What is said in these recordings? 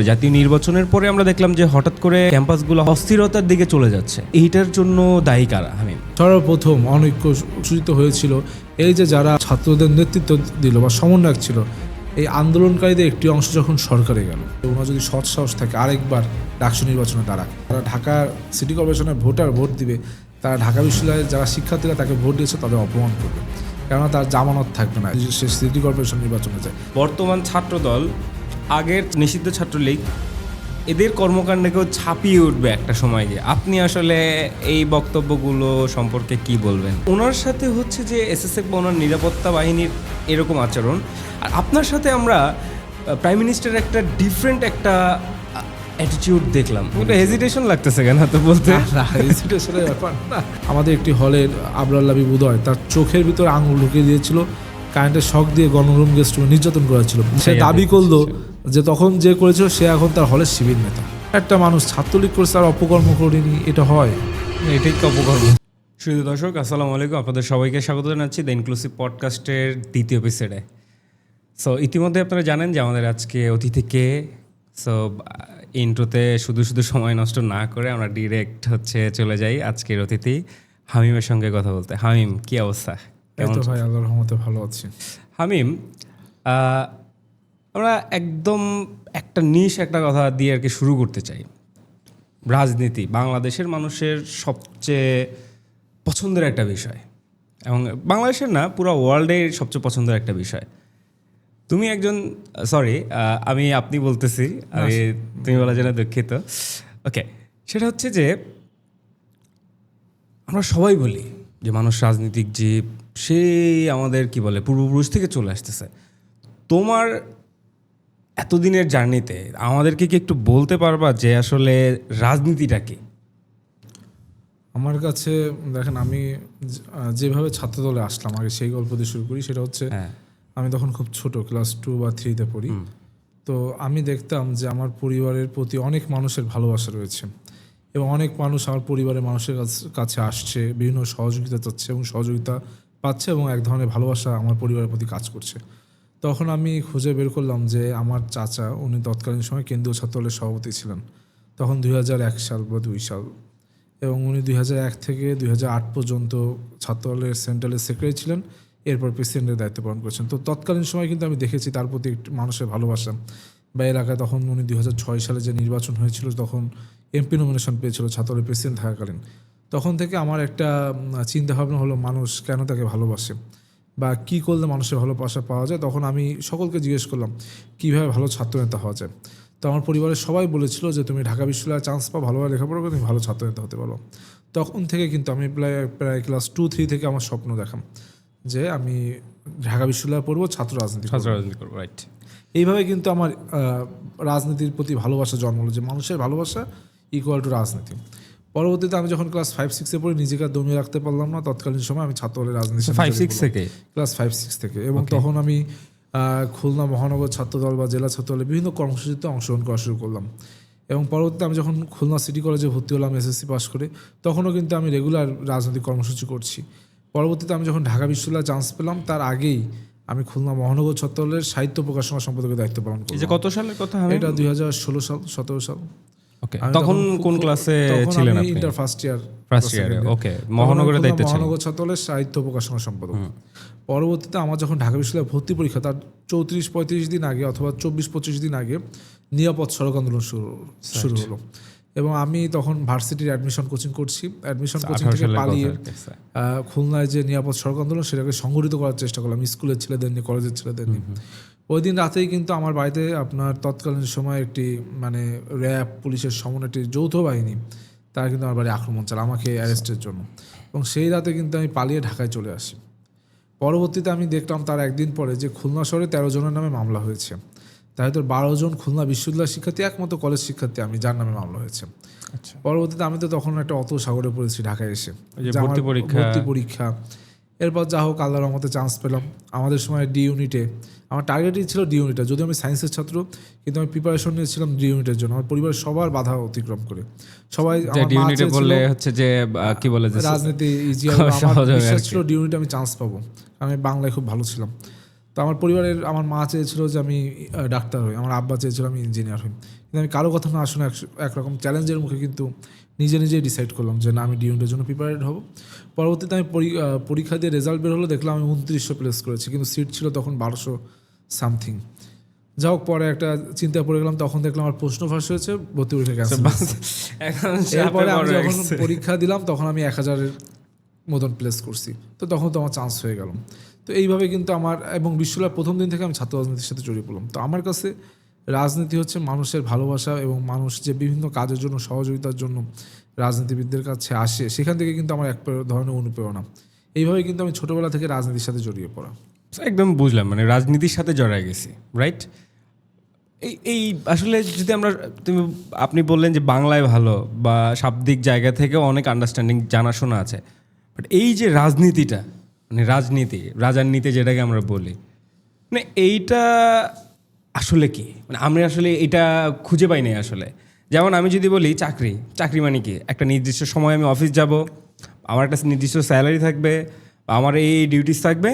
জাতীয় নির্বাচনের পরে আমরা দেখলাম যে হঠাৎ করে ক্যাম্পাসগুলো অস্থিরতার দিকে চলে যাচ্ছে। এইটার জন্য দায়ী কারা? সর্বপ্রথম অনৈক্য সূচিত হয়েছিল এই যে যারা ছাত্রদের নেতৃত্ব দিল বা সমন্বয়ক ছিল, এই আন্দোলনকারীদের একটি অংশ যখন সরকারে গেল, ওনার যদি সৎ সাহস থাকে আরেকবার ডাকসু নির্বাচনে দাঁড়াক, তারা ঢাকা সিটি কর্পোরেশনের ভোট দিবে, তারা ঢাকা বিশ্ববিদ্যালয়ের যারা শিক্ষার্থীরা তাকে ভোট দিয়েছে তাদের অপমান করবে, কেননা তার জামানত থাকবে না সে সিটি কর্পোরেশন নির্বাচনে যায়। বর্তমান ছাত্রদল, আগের নিষিদ্ধ ছাত্রলীগ, এদের কর্মকাণ্ডকেও ছাপিয়ে উঠবে একটা সময় গিয়ে। আপনি আসলে এই বক্তব্যগুলো সম্পর্কে কি বলবেন? ওনার সাথে হচ্ছে যে এসএসএফ বা ওনার নিরাপত্তা বাহিনীর এরকম আচরণ, আর আপনার সাথে আমরা প্রাইম মিনিস্টারের একটা ডিফারেন্ট একটা অ্যাটিটিউড দেখলাম। ওটা হেজিটেশন লাগতেছে কেন তো বলতে? হেজিটেশনের ব্যাপার না। আমাদের একটি হলের আবরাল্লাবি উদয় তার চোখের ভিতরে আঙুল ঢুকিয়ে দিয়েছিল, কারেন্টের শক দিয়ে গণরুম গেস্ট রুমে নির্যাতন করেছিল। সে দাবি করলো যে তখন যে করেছিল সে এখন তার হলের শিবির নেতা। একটা মানুষ ছাত্রলীগ করছে আর অপকর্ম করেনি, এটা হয়? এটাই তো অপকর্ম। সুধী দর্শক, আসসালামু আলাইকুম। আপনাদের সবাইকে স্বাগত জানাচ্ছি দ্য ইনক্লুসিভ পডকাস্টের দ্বিতীয় এপিসোডে। সো ইতিমধ্যে আপনারা জানেন যে আমাদের আজকে অতিথি কে। সো ইন্ট্রোতে শুধু সময় নষ্ট না করে আমরা ডিরেক্ট চলে যাই আজকের অতিথি হামিমের সঙ্গে কথা বলতে। হামিম, কি অবস্থা? কেমন? ভাই আল্লাহর রহমতে ভালো আছি। হামিম, আমরা একদম একটা কথা দিয়ে আর কি শুরু করতে চাই। রাজনীতি বাংলাদেশের মানুষের সবচেয়ে পছন্দের একটা বিষয়, এবং বাংলাদেশের না পুরো ওয়ার্ল্ডের সবচেয়ে পছন্দের একটা বিষয়। তুমি একজন, আমি আপনি বলতেছি, তুমি বলা যেন দুঃখিত। ওকে, সেটা হচ্ছে যে আমরা সবাই বলি যে মানুষ রাজনীতিক জীব, সেই আমাদের কি বলে পূর্বপুরুষ থেকে চলে আসতেছে। তোমার এতদিনের জার্নিতে আমাদেরকে কি একটু বলতে পারবা যে আসলে রাজনীতিটা কি? আমার কাছে দেখেন, আমি যেভাবে ছাত্রদলে আসলাম, আগে সেই গল্প দিয়ে শুরু করি। সেটা হচ্ছে আমি তখন খুব ছোট, ক্লাস 2 বা 3-তে পড়ি। তো আমি দেখতাম যে আমার পরিবারের প্রতি অনেক মানুষের ভালোবাসা রয়েছে, এবং অনেক মানুষ আমার পরিবারের মানুষের কাছে আসছে, বিভিন্ন সহযোগিতা চাচ্ছে এবং সহযোগিতা পাচ্ছে, এবং এক ধরনের ভালোবাসা আমার পরিবারের প্রতি কাজ করছে। তখন আমি খুঁজে বের করলাম যে আমার চাচা, উনি তৎকালীন সময় কেন্দ্রীয় ছাত্রদলের সভাপতি ছিলেন, তখন 2001 সাল বা 2 সাল, এবং উনি 2001 থেকে 2008 পর্যন্ত ছাত্রদলের সেন্ট্রালের সেক্রেটারি ছিলেন, এরপর প্রেসিডেন্টের দায়িত্ব পালন করেছেন। তো তৎকালীন সময় কিন্তু আমি দেখেছি তার প্রতি একটি মানুষের ভালোবাসা বা এলাকায়। তখন উনি 2006 সালে যে নির্বাচন হয়েছিল, তখন এমপি নমিনেশন পেয়েছিল ছাত্রদলের প্রেসিডেন্ট থাকাকালীন। তখন থেকে আমার একটা চিন্তাভাবনা হলো, মানুষ কেন তাকে ভালোবাসে বা কী করলে মানুষের ভালোবাসা পাওয়া যায়। তখন আমি সকলকে জিজ্ঞেস করলাম কীভাবে ভালো ছাত্রনেতা হওয়া যায়। তো আমার পরিবারের সবাই বলেছিল যে তুমি ঢাকা বিশ্ববিদ্যালয়ে চান্স পাও, ভালোভাবে লেখাপড়া করে তুমি ভালো ছাত্রনেতা হতে পারো। তখন থেকে কিন্তু আমি প্রায় ক্লাস 2-3 থেকে আমার স্বপ্ন দেখাম যে আমি ঢাকা বিশ্ববিদ্যালয়ে পড়বো, ছাত্র রাজনীতি করবো। রাইট। এইভাবে কিন্তু আমার রাজনীতির প্রতি ভালোবাসা জন্ম হলো, যে মানুষের ভালোবাসা ইকুয়াল টু রাজনীতি। পরবর্তীতে আমি যখন ক্লাস 5-6-এ পড়ি, নিজেকে দমিয়ে রাখতে পারলাম না। তৎকালীন সময় আমি ছাত্রদলের রাজনীতি ক্লাস 5-6 থেকে, এবং তখন আমি খুলনা মহানগর ছাত্রদল বা জেলা ছাত্রদলের বিভিন্ন কর্মসূচিতে অংশগ্রহণ করা শুরু করলাম। এবং পরবর্তীতে আমি যখন খুলনা সিটি কলেজে ভর্তি হলাম এসএসসি পাস করে, তখনও কিন্তু আমি রেগুলার রাজনৈতিক কর্মসূচি করছি। পরবর্তীতে আমি যখন ঢাকা বিশ্ববিদ্যালয়ে চান্স পেলাম, তার আগেই আমি খুলনা মহানগর ছাত্রদলের সাহিত্য প্রকাশনা সম্পাদকের দায়িত্ব পালন করি। কত সালের কথা? এটা 2016 সাল, 17 সাল। তখন কোন ক্লাসে ছিলেন আপনি? Inter first year. ওকে, মহানগরের দায়িত্বে ছিলেন। মহানগর ছাত্রদলের সাহিত্য প্রকাশনা সম্পাদক। পরবর্তীতে আমার যখন ঢাকা বিশ্ববিদ্যালয়ে ভর্তি পরীক্ষা, তার 34-35 দিন আগে অথবা 24-25 দিন আগে নিরাপদ সড়ক আন্দোলন শুরু হলো, এবং আমি তখন ভার্সিটির অ্যাডমিশন কোচিং করছি। অ্যাডমিশন কোচিং থেকে পালিয়ে খুলনায় যে নিরাপদ সড়ক আন্দোলন, সেটাকে সংগঠিত করার চেষ্টা করলাম স্কুলের ছেলেদের নিয়ে, কলেজের ছেলেদের নিয়ে। ওই দিন রাতেই কিন্তু আমার বাড়িতে আপনার তৎকালীন সময় একটি র্যাব পুলিশের সমন্বয় একটি যৌথ বাহিনী, তারা কিন্তু আমার বাড়ি আক্রমণ চালায় আমাকে অ্যারেস্টের জন্য, এবং সেই রাতে কিন্তু আমি পালিয়ে ঢাকায় চলে আসি। পরবর্তীতে আমি দেখলাম তার একদিন পরে যে খুলনা শহরে 13 জনের নামে মামলা হয়েছে, তার ভিতর 12 জন খুলনা বিশ্ববিদ্যালয় শিক্ষার্থী, একমাত্র কলেজ শিক্ষার্থী আমি, যার নামে মামলা হয়েছে। পরবর্তীতে আমি তো তখন একটা অত সাগরে পড়েছি ঢাকায় এসে, ভর্তি পরীক্ষা। এরপর যা হোক আল্লাহর রহমতে চান্স পেলাম। আমাদের সময় ডি ইউনিটে, আমার টার্গেটই ছিল ডি ইউনিটে, যদিও আমি সায়েন্সের ছাত্র, কিন্তু আমি প্রিপারেশন নিয়েছিলাম ডি ইউনিটের জন্য। আমার পরিবারের সবার বাধা অতিক্রম করে সবাই রাজনীতি ইজি, আমার বিশ্বাস ছিল ডি ইউনিটে আমি চান্স পাবো, আমি বাংলায় খুব ভালো ছিলাম। তো আমার পরিবারের আমার মা চেয়েছিল যে আমি ডাক্তার হই, আমার আব্বা চেয়েছিল আমি ইঞ্জিনিয়ার হই, কিন্তু আমি কারো কথা না শুনে একরকম চ্যালেঞ্জের মুখে কিন্তু নিজেই ডিসাইড করলাম যে না, আমি ডিউনের জন্য প্রিপারেড হব। পরবর্তীতে আমি পরীক্ষা দিয়ে রেজাল্ট বের হলো, দেখলাম আমি 2900 প্লেস করেছি, কিন্তু সিট ছিল তখন 1200 সামথিং। যা হোক, পরে একটা চিন্তা পড়ে গেলাম, তখন দেখলাম আমার প্রশ্ন ফাঁস হয়েছে, ভর্তি পরীক্ষা ক্যান্সেল। এরপরে আমি যখন পরীক্ষা দিলাম তখন আমি 1000-এর মতন প্লেস করছি, তো তখন তো আমার চান্স হয়ে গেল। তো এইভাবে কিন্তু আমার, এবং বিশ্ববিদ্যালয়ের প্রথম দিন থেকে আমি ছাত্র রাজনীতির সাথে জড়িয়ে পড়লাম। তো আমার কাছে রাজনীতি হচ্ছে মানুষের ভালোবাসা, এবং মানুষ যে বিভিন্ন কাজের জন্য, সহযোগিতার জন্য রাজনীতিবিদদের কাছে আসে, সেখান থেকে কিন্তু আমার এক ধরনের অনুপ্রেরণা। এইভাবে কিন্তু আমি ছোটোবেলা থেকে রাজনীতির সাথে জড়িয়ে পড়া। একদম বুঝলাম, মানে রাজনীতির সাথে জড়ায় গেছি, রাইট? এই আসলে যদি আপনি বললেন যে বাংলায় ভালো বা শাব্দিক জায়গা থেকে অনেক আন্ডারস্ট্যান্ডিং জানাশোনা আছে, বাট এই যে রাজনীতিটা, মানে রাজনীতি, রাজার নীতি যেটাকে আমরা বলি, মানে এইটা আসলে কি? মানে আমরা আসলে এটা খুঁজে পাই নাই আসলে। যেমন আমি যদি বলি চাকরি মানে কি? একটা নির্দিষ্ট সময় আমি অফিস যাব, আমার একটা নির্দিষ্ট স্যালারি থাকবে, আমার এই ডিউটিস থাকবে,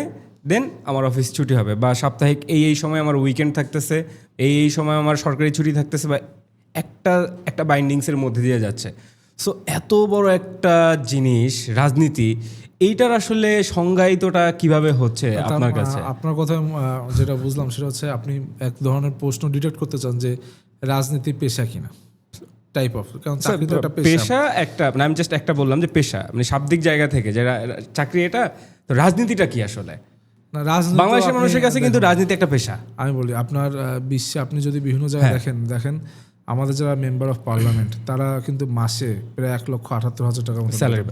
দেন আমার অফিস ছুটি হবে, বা সাপ্তাহিক এই সময় আমার উইকেন্ড থাকতেছে, এই সময় আমার সরকারি ছুটি থাকতেছে, বা একটা বাইন্ডিংসের মধ্যে দিয়ে যাচ্ছে। সো এত বড় একটা জিনিস রাজনীতি, এইটার আসলে সংজ্ঞায়িতটা কিভাবে হচ্ছে আপনার কাছে? আপনার কথা যেটা বুঝলাম সেটা হচ্ছে আপনি এক ধরনের প্রশ্ন ডিটেক্ট করতে চান যে রাজনীতি পেশা কিনা, টাইপ অফ, কারণ চাকরি তো একটা পেশা একটা, মানে আমি জাস্ট একটা বললাম যে পেশা, মানে শাব্দিক জায়গা থেকে যে চাকরি, এটা তো রাজনীতিটা কি আসলে? বাংলাদেশের মানুষের কাছে কিন্তু রাজনীতি একটা পেশা। আমি বলি, আপনার বিশ্বে আপনি যদি বিভিন্ন জায়গায় দেখেন আমাদের যারা মেম্বার অফ পার্লামেন্ট, তারা কিন্তু মাসে প্রায় 1,78,000 টাকার মতো স্যালারি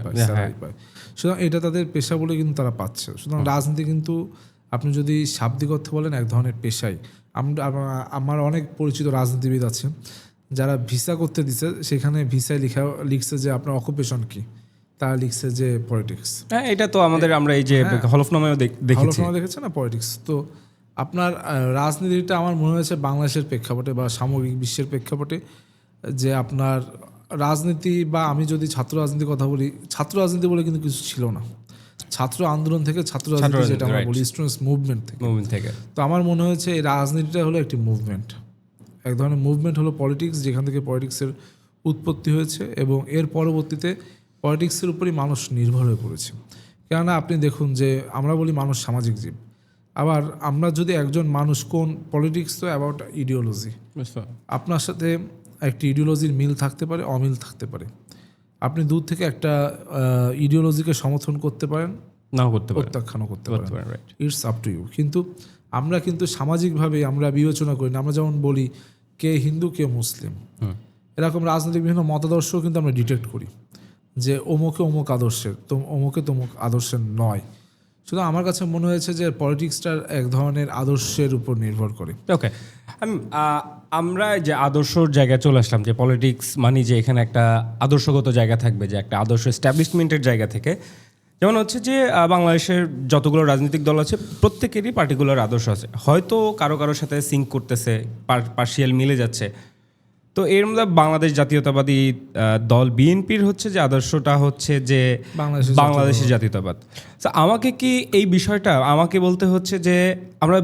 পায়। সুতরাং এটা তাদের পেশা বলে কিন্তু তারা পাচ্ছে। সুতরাং রাজনীতি কিন্তু আপনি যদি শাব্দিক অর্থ বলেন এক ধরনের পেশাই। আমার অনেক পরিচিত রাজনীতিবিদ আছে যারা ভিসা করতে দিচ্ছে, সেখানে ভিসায় লিখছে যে আপনার অকুপেশন কি, তারা লিখছে যে পলিটিক্স। হ্যাঁ, এটা তো আমরা এই যে হলফনামায়ও দেখেছে না, পলিটিক্স। তো আপনার রাজনীতিটা আমার মনে হয়েছে বাংলাদেশের প্রেক্ষাপটে বা সামগ্রিক বিশ্বের প্রেক্ষাপটে, যে আপনার রাজনীতি, বা আমি যদি ছাত্র রাজনীতির কথা বলি, ছাত্র রাজনীতি বলে কিন্তু কিছু ছিল না। ছাত্র আন্দোলন থেকে ছাত্র রাজনীতি, যেটা আমরা বলি স্টুডেন্টস মুভমেন্ট থেকে। তো আমার মনে হয়েছে এই রাজনীতিটা হলো একটি মুভমেন্ট, এক ধরনের মুভমেন্ট হলো পলিটিক্স, যেখান থেকে পলিটিক্সের উৎপত্তি হয়েছে, এবং এর পরবর্তীতে পলিটিক্সের উপরই মানুষ নির্ভর হয়ে পড়েছে। কেননা আপনি দেখুন যে আমরা বলি মানুষ সামাজিক জীব, আবার আমরা যদি একজন মানুষ, কোন পলিটিক্স তো অ্যাবাউট ইডিওলজি, আপনার সাথে একটি ইডিওলজির মিল থাকতে পারে, অমিল থাকতে পারে। আপনি দূর থেকে একটা ইডিওলজিকে সমর্থন করতে পারেন, নাও করতে পারেন, প্রত্যাখ্যানও করতে পারেন, ইটস আপ টু ইউ। কিন্তু আমরা কিন্তু সামাজিকভাবে আমরা বিবেচনা করি না। আমরা যেমন বলি কে হিন্দু কে মুসলিম, এরকম রাজনৈতিক বিভিন্ন মতাদর্শও কিন্তু আমরা ডিটেক্ট করি যে অমুকে অমুক আদর্শের, তো অমুকে তমুক আদর্শের নয়। শুধু আমার কাছে মনে হয়েছে যে পলিটিক্সটার এক ধরনের আদর্শের উপর নির্ভর করে। ওকে, আমরা যে আদর্শর জায়গায় চলে আসলাম, যে পলিটিক্স মানে যে এখানে একটা আদর্শগত জায়গা থাকবে, যে একটা আদর্শ এস্টাবলিশমেন্টের জায়গা থেকে, যেমন হচ্ছে যে বাংলাদেশের যতগুলো রাজনৈতিক দল আছে প্রত্যেকেরই পার্টিকুলার আদর্শ আছে, হয়তো কারোর সাথে সিঙ্ক করতেছে, পার্শিয়াল মিলে যাচ্ছে। তো এর মধ্যে বাংলাদেশ জাতীয়তাবাদী দল বিএনপির হচ্ছে যে আদর্শটা হচ্ছে যে বাংলাদেশের জাতীয়তাবাদ। তো আমাকে কি এই বিষয়টা আমাকে বলতে হচ্ছে যে আমরা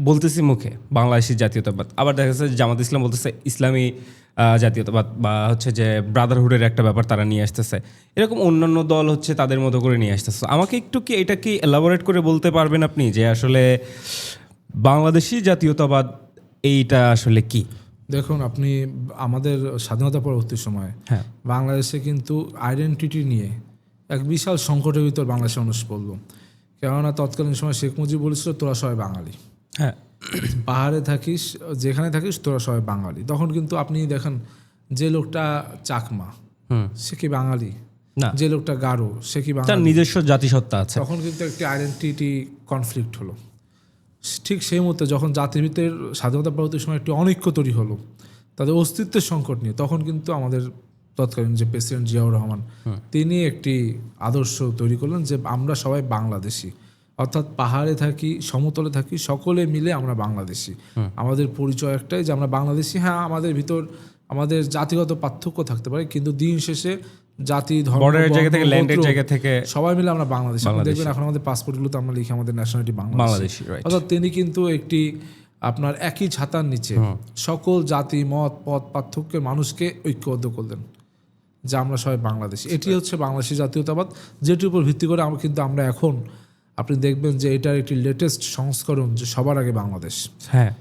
বলতেছি মুখে বাংলাদেশের জাতীয়তাবাদ, আবার দেখা যাচ্ছে জামাত ইসলাম বলতেছে ইসলামী জাতীয়তাবাদ, বা হচ্ছে যে ব্রাদারহুডের একটা ব্যাপার তারা নিয়ে আসতেছে, এরকম অন্যান্য দল হচ্ছে তাদের মতো করে নিয়ে আসতেছে। আমাকে একটু কি এটা কি এলাবোরেট করে বলতে পারবেন আপনি যে আসলে বাংলাদেশি জাতীয়তাবাদ এইটা আসলে কি? দেখুন, আপনি আমাদের স্বাধীনতা পরবর্তী সময়ে বাংলাদেশে কিন্তু আইডেন্টিটি নিয়ে এক বিশাল সংকটের ভিতর বাংলাদেশের মানুষ পড়ল। কেননা তৎকালীন সময় শেখ মুজিব বলেছিল তোরা সবাই বাঙালি, হ্যাঁ, পাহাড়ে থাকিস, যেখানে থাকিস তোরা সবাই বাঙালি। তখন কিন্তু আপনি দেখেন যে লোকটা চাকমা সে কি বাঙালি না, যে লোকটা গারো সে কি বাঙালি, তার নিজস্ব জাতিসত্তা আছে। তখন কিন্তু একটি আইডেন্টিটি কনফ্লিক্ট হলো। ঠিক সেই মুহূর্তে যখন জাতির ভিতরে স্বাধীনতা পরবর্তী সময় একটি অনৈক্য তৈরি হলো তাদের অস্তিত্বের সংকট নিয়ে, তখন কিন্তু আমাদের তৎকালীন যে প্রেসিডেন্ট জিয়াউর রহমান তিনি একটি আদর্শ তৈরি করলেন যে আমরা সবাই বাংলাদেশি, অর্থাৎ পাহাড়ে থাকি সমতলে থাকি সকলে মিলে আমরা বাংলাদেশি। আমাদের পরিচয় একটাই যে আমরা বাংলাদেশি। হ্যাঁ, আমাদের ভিতর আমাদের জাতিগত পার্থক্য থাকতে পারে, কিন্তু দিন শেষে জাতি, ধর্ম, বর্ডারের জায়গা থেকে, বর্ণ, ল্যান্ডের গোত্র, জায়গা থেকে সবাই মিলে আমরা বাংলাদেশ। আপনি দেখবেন এখন আমাদের পাসপোর্টগুলোতে আমরা লিখি আমাদের ন্যাশনালিটি বাংলাদেশ। বাংলাদেশি, রাইট। অর্থাৎ তিনি কিন্তু একটি আপনার একই ছাতার নিচে সকল জাতি, মত, পথ, পার্থক্যের মানুষকে ঐক্যবদ্ধ করলেন যে আমরা সবাই বাংলাদেশি। এটি হচ্ছে বাংলাদেশি জাতীয়তাবাদ, যেটির উপর ভিত্তি করে আমরা এখন আপনি দেখবেন যে এটার একটি লেটেস্ট সংস্করণ যে সবার আগে বাংলাদেশ। হ্যাঁ,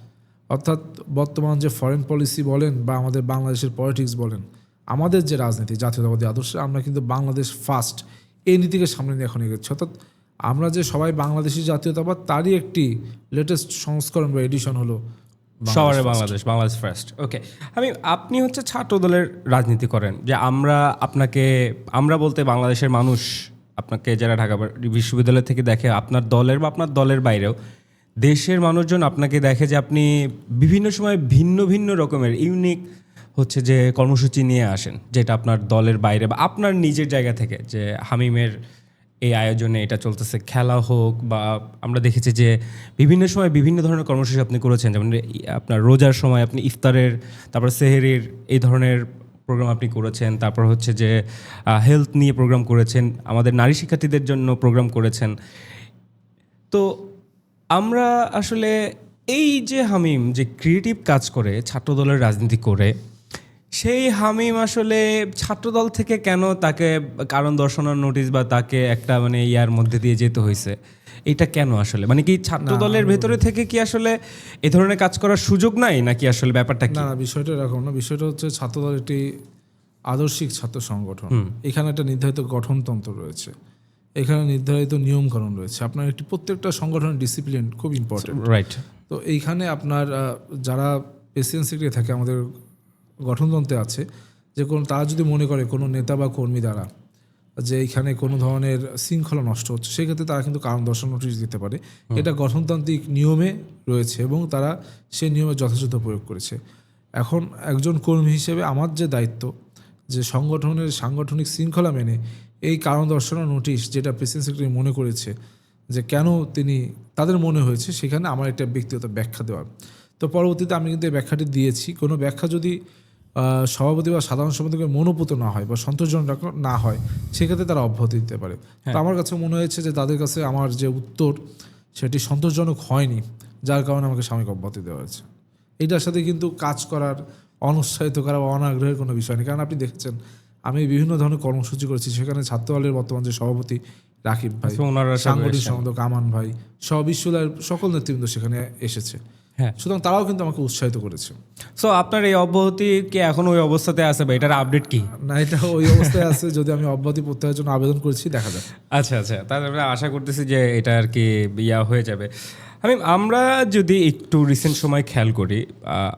অর্থাৎ বর্তমান যে ফরেন পলিসি বলেন বা আমাদের বাংলাদেশের পলিটিক্স বলেন, আমাদের যে রাজনীতি জাতীয়তাবাদী আদর্শে আমরা কিন্তু বাংলাদেশ ফার্স্ট এই নীতিকে সামনে নিয়ে এখন এগোচ্ছি। অর্থাৎ আমরা যে সবাই বাংলাদেশি জাতীয়তাবাদ তারই একটি লেটেস্ট সংস্করণ বা এডিশন হলো সবার বাংলাদেশ ফার্স্ট। ওকে, আপনি হচ্ছে ছাত্র দলের রাজনীতি করেন, যে আমরা বলতে বাংলাদেশের মানুষ আপনাকে যারা ঢাকা বিশ্ববিদ্যালয় থেকে দেখে, আপনার দলের বা আপনার দলের বাইরেও দেশের মানুষজন আপনাকে দেখে যে আপনি বিভিন্ন সময় ভিন্ন ভিন্ন রকমের ইউনিক হচ্ছে যে কর্মসূচি নিয়ে আসেন, যেটা আপনার দলের বাইরে বা আপনার নিজের জায়গা থেকে, যে হামিমের এই আয়োজনে এটা চলতেছে, খেলা হোক বা আমরা দেখেছি যে বিভিন্ন সময় বিভিন্ন ধরনের কর্মসূচি আপনি করেছেন, যেমন আপনার রোজার সময় আপনি ইফতারের, তারপর সেহেরির এই ধরনের প্রোগ্রাম আপনি করেছেন, তারপর হচ্ছে যে হেলথ নিয়ে প্রোগ্রাম করেছেন, আমাদের নারী শিক্ষার্থীদের জন্য প্রোগ্রাম করেছেন। তো আমরা আসলে এই যে হামিম যে ক্রিয়েটিভ কাজ করে ছাত্রদলের রাজনীতি করে, সেই হামিম আসলে ছাত্রদল থেকে কেন তাকে কারণ দর্শানোর নোটিশ বা তাকে একটা মানে ইয়ার মধ্যে দিয়ে যেতে হয়েছে, এটা কেন আসলে? মানে কি ছাত্রদলের ভেতরে থেকে কি আসলে এ ধরনের কাজ করার সুযোগ নাই, নাকি আসলে ব্যাপারটা কি? না, বিষয়টা এরকম না। বিষয়টা হচ্ছে ছাত্রদল একটি আদর্শিক ছাত্র সংগঠন। এখানে একটা নির্ধারিত গঠনতন্ত্র রয়েছে, এখানে নির্ধারিত নিয়মকানুন রয়েছে। আপনার একটি প্রত্যেকটা সংগঠনের ডিসিপ্লিন খুব ইম্পর্টেন্ট, রাইট। তো এইখানে আপনার যারা প্রেসিডেন্ট সেক্রেটারি থাকে আমাদের গঠনতন্ত্রে আছে যে তারা যদি মনে করে কোনো নেতা বা কর্মী দ্বারা যে এইখানে কোনো ধরনের শৃঙ্খলা নষ্ট হচ্ছে, সেক্ষেত্রে তারা কিন্তু কারণ দর্শানোর নোটিশ দিতে পারে। এটা গঠনতান্ত্রিক নিয়মে রয়েছে এবং তারা সেই নিয়মে যথাযথ প্রয়োগ করেছে। এখন একজন কর্মী হিসেবে আমার যে দায়িত্ব, যে সংগঠনের সাংগঠনিক শৃঙ্খলা মেনে এই কারণ দর্শানোর নোটিশ যেটা প্রেসিডেন্ট সেক্রেটারি মনে করেছে যে কেন তাদের মনে হয়েছে, সেখানে আমার একটা ব্যক্তিগত ব্যাখ্যা দেওয়ার। তো পরবর্তীতে আমি কিন্তু এই ব্যাখ্যাটি দিয়েছি। কোনো ব্যাখ্যা যদি সভাপতি বা সাধারণ সম্পাদকের মনোপুত না হয় বা সন্তোষজনক না হয়, সেক্ষেত্রে তারা অব্যাহতি দিতে পারে। তো আমার কাছে মনে হয়েছে যে তাদের কাছে আমার যে উত্তর সেটি সন্তোষজনক হয়নি, যার কারণে আমাকে সাময়িক অব্যাহতি দেওয়া হয়েছে। এইটার সাথে কিন্তু কাজ করার, অনুৎসাহিত করা বা অনাগ্রহের কোনো বিষয় নেই। কারণ আপনি দেখেছেন আমি বিভিন্ন ধরনের কর্মসূচি করেছি, সেখানে ছাত্রদলের বর্তমান যে সভাপতি রাকিব ভাই, সাংগঠনিক সম্পাদক আমান ভাই সহ বিশ্ববিদ্যালয়ের সকল নেতৃবৃন্দ সেখানে এসেছে। হ্যাঁ, সুতরাং তারাও কিন্তু আমাকে উৎসাহিত করেছে। সো আপনার এই অব্যাহতি কি এখন ওই অবস্থাতে আছে বা এটার আপডেট কি? না, এটা ওই অবস্থায় আছে। যদি আমি অব্যাহতি প্রত্যাহারের জন্য আবেদন করেছি, দেখা যাক। আচ্ছা, তাহলে আমরা আশা করতেছি যে এটা আর কি হয়ে যাবে। আমরা যদি একটু রিসেন্ট সময় খেয়াল করি,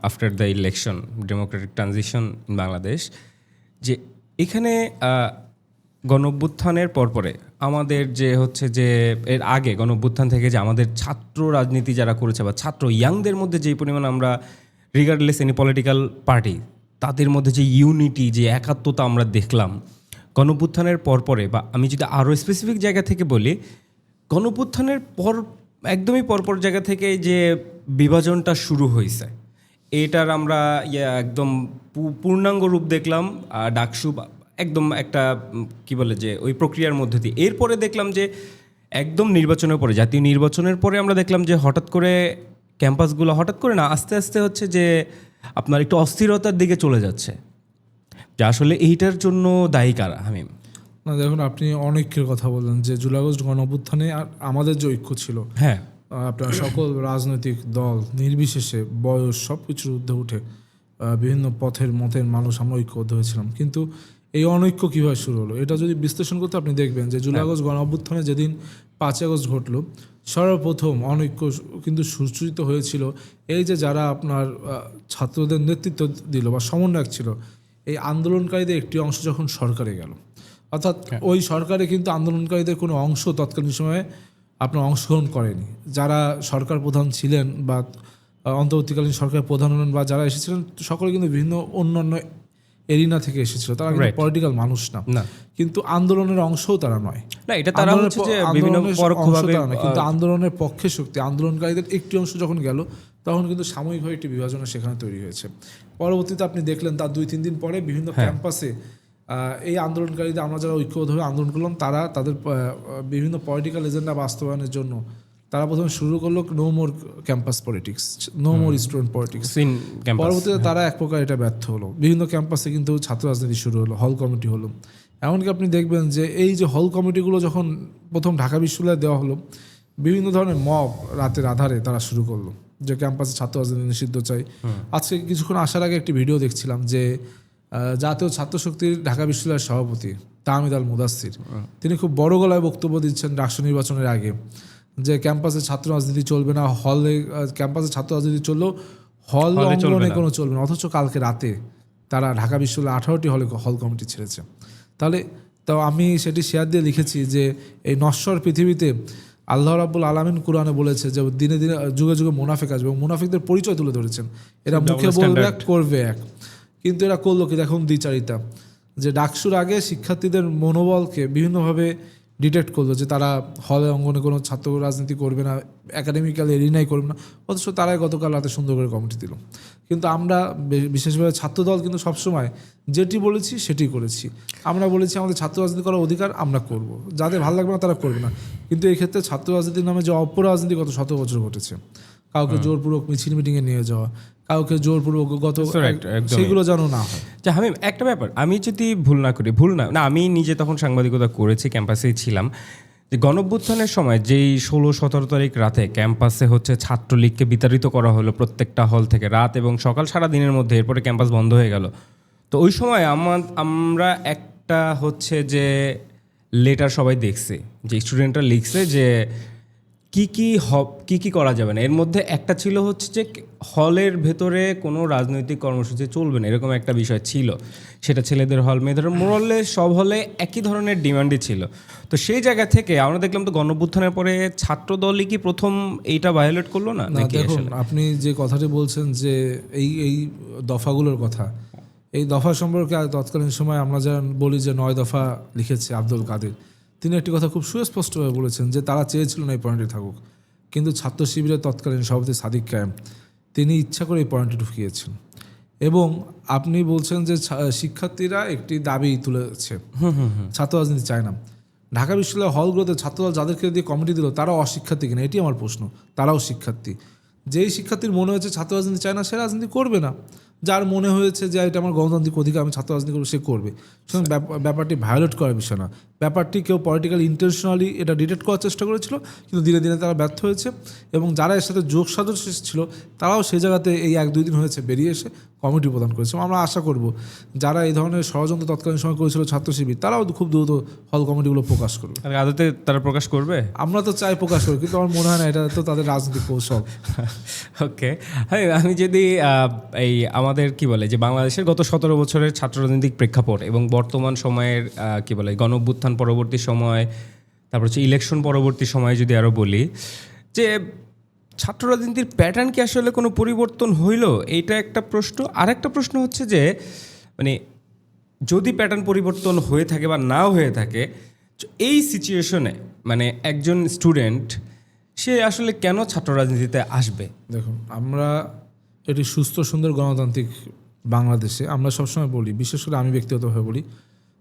after the election Democratic transition in Bangladesh, যে এখানে গণঅভ্যুত্থানের পরপরে আমাদের যে হচ্ছে যে এর আগে গণঅভ্যুত্থান থেকে যে আমাদের ছাত্র রাজনীতি যারা করেছে বা ছাত্র ইয়াংদের মধ্যে যেই পরিমাণ আমরা রিগার্ডলেস এনি পলিটিক্যাল পার্টি, তাদের মধ্যে যে ইউনিটি, যে একাত্মতা আমরা দেখলাম গণঅভ্যুত্থানের পরপরে, বা আমি যদি আরও স্পেসিফিক জায়গা থেকে বলি, গণঅভ্যুত্থানের একদমই পরপর জায়গা থেকে যে বিভাজনটা শুরু হয়েছে, এটার আমরা একদম পূর্ণাঙ্গ রূপ দেখলাম ডাকসু একদম একটা কি বলে যে ওই প্রক্রিয়ার মধ্যে দিয়ে। এরপরে দেখলাম যে একদম নির্বাচনের পরে, জাতীয় নির্বাচনের পরে আমরা দেখলাম যে হঠাৎ করে ক্যাম্পাসগুলো হঠাৎ করে না, আস্তে আস্তে হচ্ছে যে আপনার একটু অস্থিরতার দিকে চলে যাচ্ছে, যে আসলে এইটার জন্য দায়ী কারা? হামিম না, দেখুন, আপনি অনৈক্যের কথা বললেন যে জুলাই আগস্ট গণঅভ্যুত্থানে আমাদের যে ঐক্য ছিল, হ্যাঁ, আপনার সকল রাজনৈতিক দল নির্বিশেষে বয়স সব কিছুর ঊর্ধ্বে উঠে বিভিন্ন পথের মতের মানুষ আমরা ঐক্যবদ্ধ হয়েছিলাম। কিন্তু এই অনৈক্য কীভাবে শুরু হলো, এটা যদি বিশ্লেষণ করতে আপনি দেখবেন যে জুলাই আগস্ট গণঅভ্যুত্থানে যেদিন 5 আগস্ট ঘটলো, সর্বপ্রথম অনৈক্য কিন্তু সূচিত হয়েছিল এই যে যারা আপনার ছাত্রদের নেতৃত্ব দিল বা সমন্বয়ক ছিল, এই আন্দোলনকারীদের একটি অংশ যখন সরকারে গেল, অর্থাৎ ওই সরকারে কিন্তু আন্দোলনকারীদের কোনো অংশ তৎকালীন সময়ে আপনার অংশগ্রহণ করেনি। যারা সরকার প্রধান ছিলেন বা অন্তর্বর্তীকালীন সরকার প্রধান হলেন বা যারা এসেছিলেন, সকলে কিন্তু বিভিন্ন অন্যান্য এরিনা থেকে এসেছিল। তারা কিন্তু পলিটিক্যাল মানুষ না, কিন্তু আন্দোলনের অংশও তারা নয়। না, এটা তারা হচ্ছে যে বিভিন্ন পরোক্ষভাবে, কিন্তু আন্দোলনের পক্ষে শক্তি, আন্দোলনকারীদের একটি অংশ যখন গেল, তখন কিন্তু সাময়িকভাবে একটি বিভাজনের সেখানে তৈরি হয়েছে। পরবর্তীতে আপনি দেখলেন তার 2-3 দিন পরে বিভিন্ন ক্যাম্পাসে এই আন্দোলনকারীদের আমরা যারা ঐক্যবদ্ধভাবে আন্দোলন করলাম, তারা তাদের বিভিন্ন পলিটিক্যাল এজেন্ডা বাস্তবায়নের জন্য তারা প্রথমে শুরু করলো no more campus politics, no more student politics. পরবর্তীতে তারা এক প্রকার এটা ব্যর্থ হলো, বিভিন্ন ক্যাম্পাসে কিন্তু ছাত্র রাজনীতি শুরু হলো, হল কমিটি হলো। এমনকি আপনি দেখবেন যে এই যে হল কমিটিগুলো যখন প্রথম ঢাকা বিশ্ববিদ্যালয়ে দেওয়া হলো, বিভিন্ন ধরনের মব রাতের আধারে তারা শুরু করলো যে ক্যাম্পাসে ছাত্র রাজনীতি নিষিদ্ধ চাই। আজকে কিছুক্ষণ আসার আগে একটি ভিডিও দেখছিলাম যে জাতীয় ছাত্র শক্তির ঢাকা বিশ্ববিদ্যালয়ের সভাপতি তাহমিদ আল মুদাসসির, তিনি খুব বড় গলায় বক্তব্য দিচ্ছেন রাষ্ট্র নির্বাচনের আগে যে ক্যাম্পাসে ছাত্র রাজনীতি চলবে না, হলে ক্যাম্পাসে ছাত্র রাজনীতি চললেও হল অঙ্গনে কোনো চলবে না। অথচ কালকে রাতে তারা ঢাকা বিশ্ববিদ্যালয়ে 18টি হল কমিটি ছেড়েছে। তাহলে তো আমি সেটি শেয়ার দিয়ে লিখেছি যে এই নশ্বর পৃথিবীতে আল্লাহ রাব্বুল আলামিন কোরআনে বলেছে যে দিনে দিনে যুগে যুগে মুনাফিক আসবে, এবং মুনাফিকদের পরিচয় তুলে ধরেছেন। এরা মুখে বলবে এক, করবে এক, কিন্তু এরা করলো কি দেখুন দ্বিচারিতা, যে ডাকসুর আগে শিক্ষার্থীদের মনোবলকে বিভিন্নভাবে ডিটেক্ট করলো যে তারা হলে অঙ্গনে কোনো ছাত্র রাজনীতি করবে না, একাডেমিক্যালি এরিনাই করবে না, অথচ তারাই গতকাল রাতে সুন্দর করে কমিটি দিল। কিন্তু আমরা বিশেষভাবে ছাত্রদল কিন্তু সবসময় যেটি বলেছি সেটি করেছি। আমরা বলেছি আমাদের ছাত্র রাজনীতি করার অধিকার, আমরা করব, যাদের ভালো লাগবে না তারা করবে না। কিন্তু এই ক্ষেত্রে ছাত্র রাজনীতির নামে যে অপরাজনীতি গত 100 বছর ঘটেছে, কাউকে জোরপূর্বক মিছিল মিটিংয়ে নিয়ে যাওয়া, কাউকে জোরপূর্বক সেগুলো যেন না হয়। আমি একটা ব্যাপার, আমি যদি ভুল না আমি নিজে তখন সাংবাদিকতা করেছি, ক্যাম্পাসেই ছিলাম, যে গণঅভ্যুত্থানের সময় যেই 16-17 তারিখ রাতে ক্যাম্পাসে হচ্ছে ছাত্রলীগকে বিতাড়িত করা হলো প্রত্যেকটা হল থেকে, রাত এবং সকাল সারা দিনের মধ্যে, এরপরে ক্যাম্পাস বন্ধ হয়ে গেল। তো ওই সময় আমরা একটা হচ্ছে যে লেটার সবাই দেখছে, যে স্টুডেন্টরা লিখছে যে কি করা যাবে না। এর মধ্যে একটা ছিল হচ্ছে যে হলের ভেতরে কোনো রাজনৈতিক কর্মসূচি চলবে না, এরকম একটা বিষয় ছিল। সেটা ছেলেদের হল, মেয়েদের মোরালে সব হলে একই ধরনের ডিমান্ডই ছিল। তো সেই জায়গা থেকে আমরা দেখলাম তো গণঅভ্যুত্থানের পরে ছাত্রদলই কি প্রথম এইটা ভায়োলেট করলো না? দেখুন, আপনি যে কথাটি বলছেন যে এই দফাগুলোর কথা, এই দফা সম্পর্কে তৎকালীন সময় আমরা যা বলি যে 9 দফা লিখেছে আব্দুল কাদের, তিনি একটি কথা খুব সুস্পষ্টভাবে বলেছেন যে তারা চেয়েছিলেন এই পয়েন্টে থাকুক, কিন্তু ছাত্র শিবিরের তৎকালীন সভাপতি সাদিক কায়েম তিনি ইচ্ছা করে এই পয়েন্টে ঢুকিয়েছেন। এবং আপনি বলছেন যে শিক্ষার্থীরা একটি দাবি তুলেছে, ছাত্র রাজনীতি চায় না। ঢাকা বিশ্ববিদ্যালয় হলগুলোতে ছাত্রদল যাদেরকে দিয়ে কমিটি দিল তারা অশিক্ষার্থী কিনা, এটি আমার প্রশ্ন। তারাও শিক্ষার্থী। যেই শিক্ষার্থীর মনে হয়েছে ছাত্র রাজনীতি চায় না, সে রাজনীতি করবে না। যার মনে হয়েছে যে এটা আমার গণতান্ত্রিক অধিকার, আমি ছাত্র রাজনীতি করবো, সে করবে। সুতরাং ব্যাপারটি ভায়োলেট করার বিষয় না। ব্যাপারটি কেউ পলিটিক্যাল ইন্টেনশনালি এটা ডিটেক্ট করার চেষ্টা করেছিল, কিন্তু দিনে দিনে তারা ব্যর্থ হয়েছে। এবং যারা এর সাথে যোগ সাদস্য ছিল তারাও সেই জায়গাতে এই 1-2 দিন হয়েছে বেরিয়ে এসে কমিটি প্রদান করেছে। আমরা আশা করব যারা এই ধরনের ষড়যন্ত্র তৎকালীন সময় করেছিল ছাত্র শিবির, তারাও খুব দ্রুত হল কমিটিগুলো প্রকাশ করবে। আদতে তারা প্রকাশ করবে, আমরা তো চাই প্রকাশ করবে, কিন্তু আমার মনে হয় না এটা তো তাদের রাজনৈতিক কৌশল। ওকে, হ্যাঁ, আমি যদি এই আমাদের কি বলে যে বাংলাদেশের গত 17 বছরের ছাত্র রাজনৈতিক প্রেক্ষাপট এবং বর্তমান সময়ের কি বলে গণঅভ্যুত্থান পরবর্তী সময়, তারপর হচ্ছে ইলেকশন পরবর্তী সময়ে যদি আরও বলি যে ছাত্র রাজনীতির প্যাটার্ন কি আসলে কোনো পরিবর্তন হইল, এইটা একটা প্রশ্ন। আর একটা প্রশ্ন হচ্ছে যে মানে যদি প্যাটার্ন পরিবর্তন হয়ে থাকে বা নাও হয়ে থাকে, এই সিচুয়েশনে মানে একজন স্টুডেন্ট সে আসলে কেন ছাত্র রাজনীতিতে আসবে? দেখুন, আমরা এটি সুস্থ সুন্দর গণতান্ত্রিক বাংলাদেশে আমরা সবসময় বলি, বিশেষ করে আমি ব্যক্তিগতভাবে বলি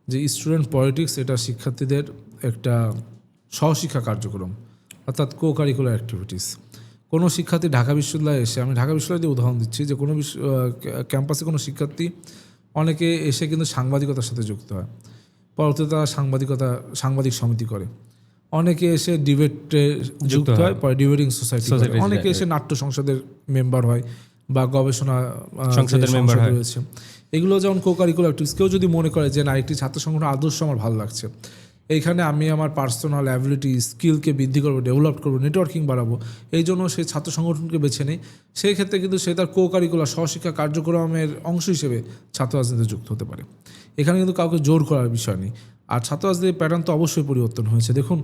যে স্টুডেন্ট পলিটিক্স এটা শিক্ষার্থীদের একটা সহশিক্ষা কার্যক্রম, অর্থাৎ কো কারিকুলার অ্যাক্টিভিটিস। কোনো শিক্ষার্থী ঢাকা বিশ্ববিদ্যালয়ে এসে, আমি ঢাকা বিশ্ববিদ্যালয়ে উদাহরণ দিচ্ছি, যে কোনো ক্যাম্পাসে কোনো শিক্ষার্থী অনেকে এসে কিন্তু সাংবাদিকতার সাথে যুক্ত হয়, পরবর্তীতে তারা সাংবাদিক সমিতি করে। অনেকে এসে ডিবেটে যুক্ত হয়, পরে ডিবেটিং সোসাইটি করে। অনেকে এসে নাট্য সংসদের মেম্বার হয় বা গবেষণা সংসদের মেম্বার রয়েছে। এগুলো যেমন কো কারিকুলার অ্যাক্টিভিটিস। কেউ যদি মনে করে যে না, একটি ছাত্র সংগঠন আদর্শ আমার ভালো লাগছে, এইখানে আমি আমার পার্সোনাল অ্যাবিলিটি স্কিলকে বৃদ্ধি করবো, ডেভেলপ করবো, নেটওয়ার্কিং বাড়াবো, এই জন্য সেই ছাত্র সংগঠনকে বেছে নেই, সেই ক্ষেত্রে কিন্তু সে তার কো কারিকুলার সহশিক্ষা কার্যক্রমের অংশ হিসেবে ছাত্র রাজনীতিতে যুক্ত হতে পারে। এখানে কিন্তু কাউকে জোর করার বিষয় নেই। আর ছাত্র রাজনীতির প্যাটার্ন তো অবশ্যই পরিবর্তন হয়েছে। দেখুন,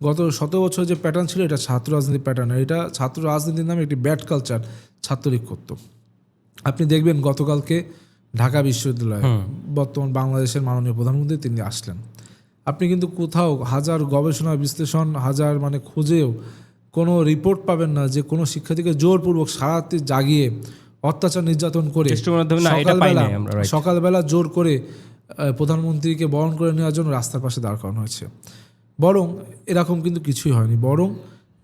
গত 17 বছর যে প্যাটার্ন ছিল এটা ছাত্র রাজনীতির প্যাটার্ন, এটা ছাত্র রাজনীতির নামে একটি ব্যাড কালচার ছাত্রলীগ করত। আপনি দেখবেন গতকালকে ঢাকা বিশ্ববিদ্যালয়ে বর্তমান বাংলাদেশের মাননীয় প্রধানমন্ত্রী তিনি আসলেন। আপনি কিন্তু কোথাও হাজার গবেষণা বিশ্লেষণ, হাজার মানে খুঁজেও কোনো রিপোর্ট পাবেন না যে কোনো শিক্ষার্থীকে জোরপূর্বক সারা রাত্রি জাগিয়ে অত্যাচার নির্যাতন করে সকালবেলা জোর করে প্রধানমন্ত্রীকে বরণ করে নেওয়ার জন্য রাস্তার পাশে দাঁড় করানো হয়েছে। বরং এরকম কিন্তু কিছুই হয়নি, বরং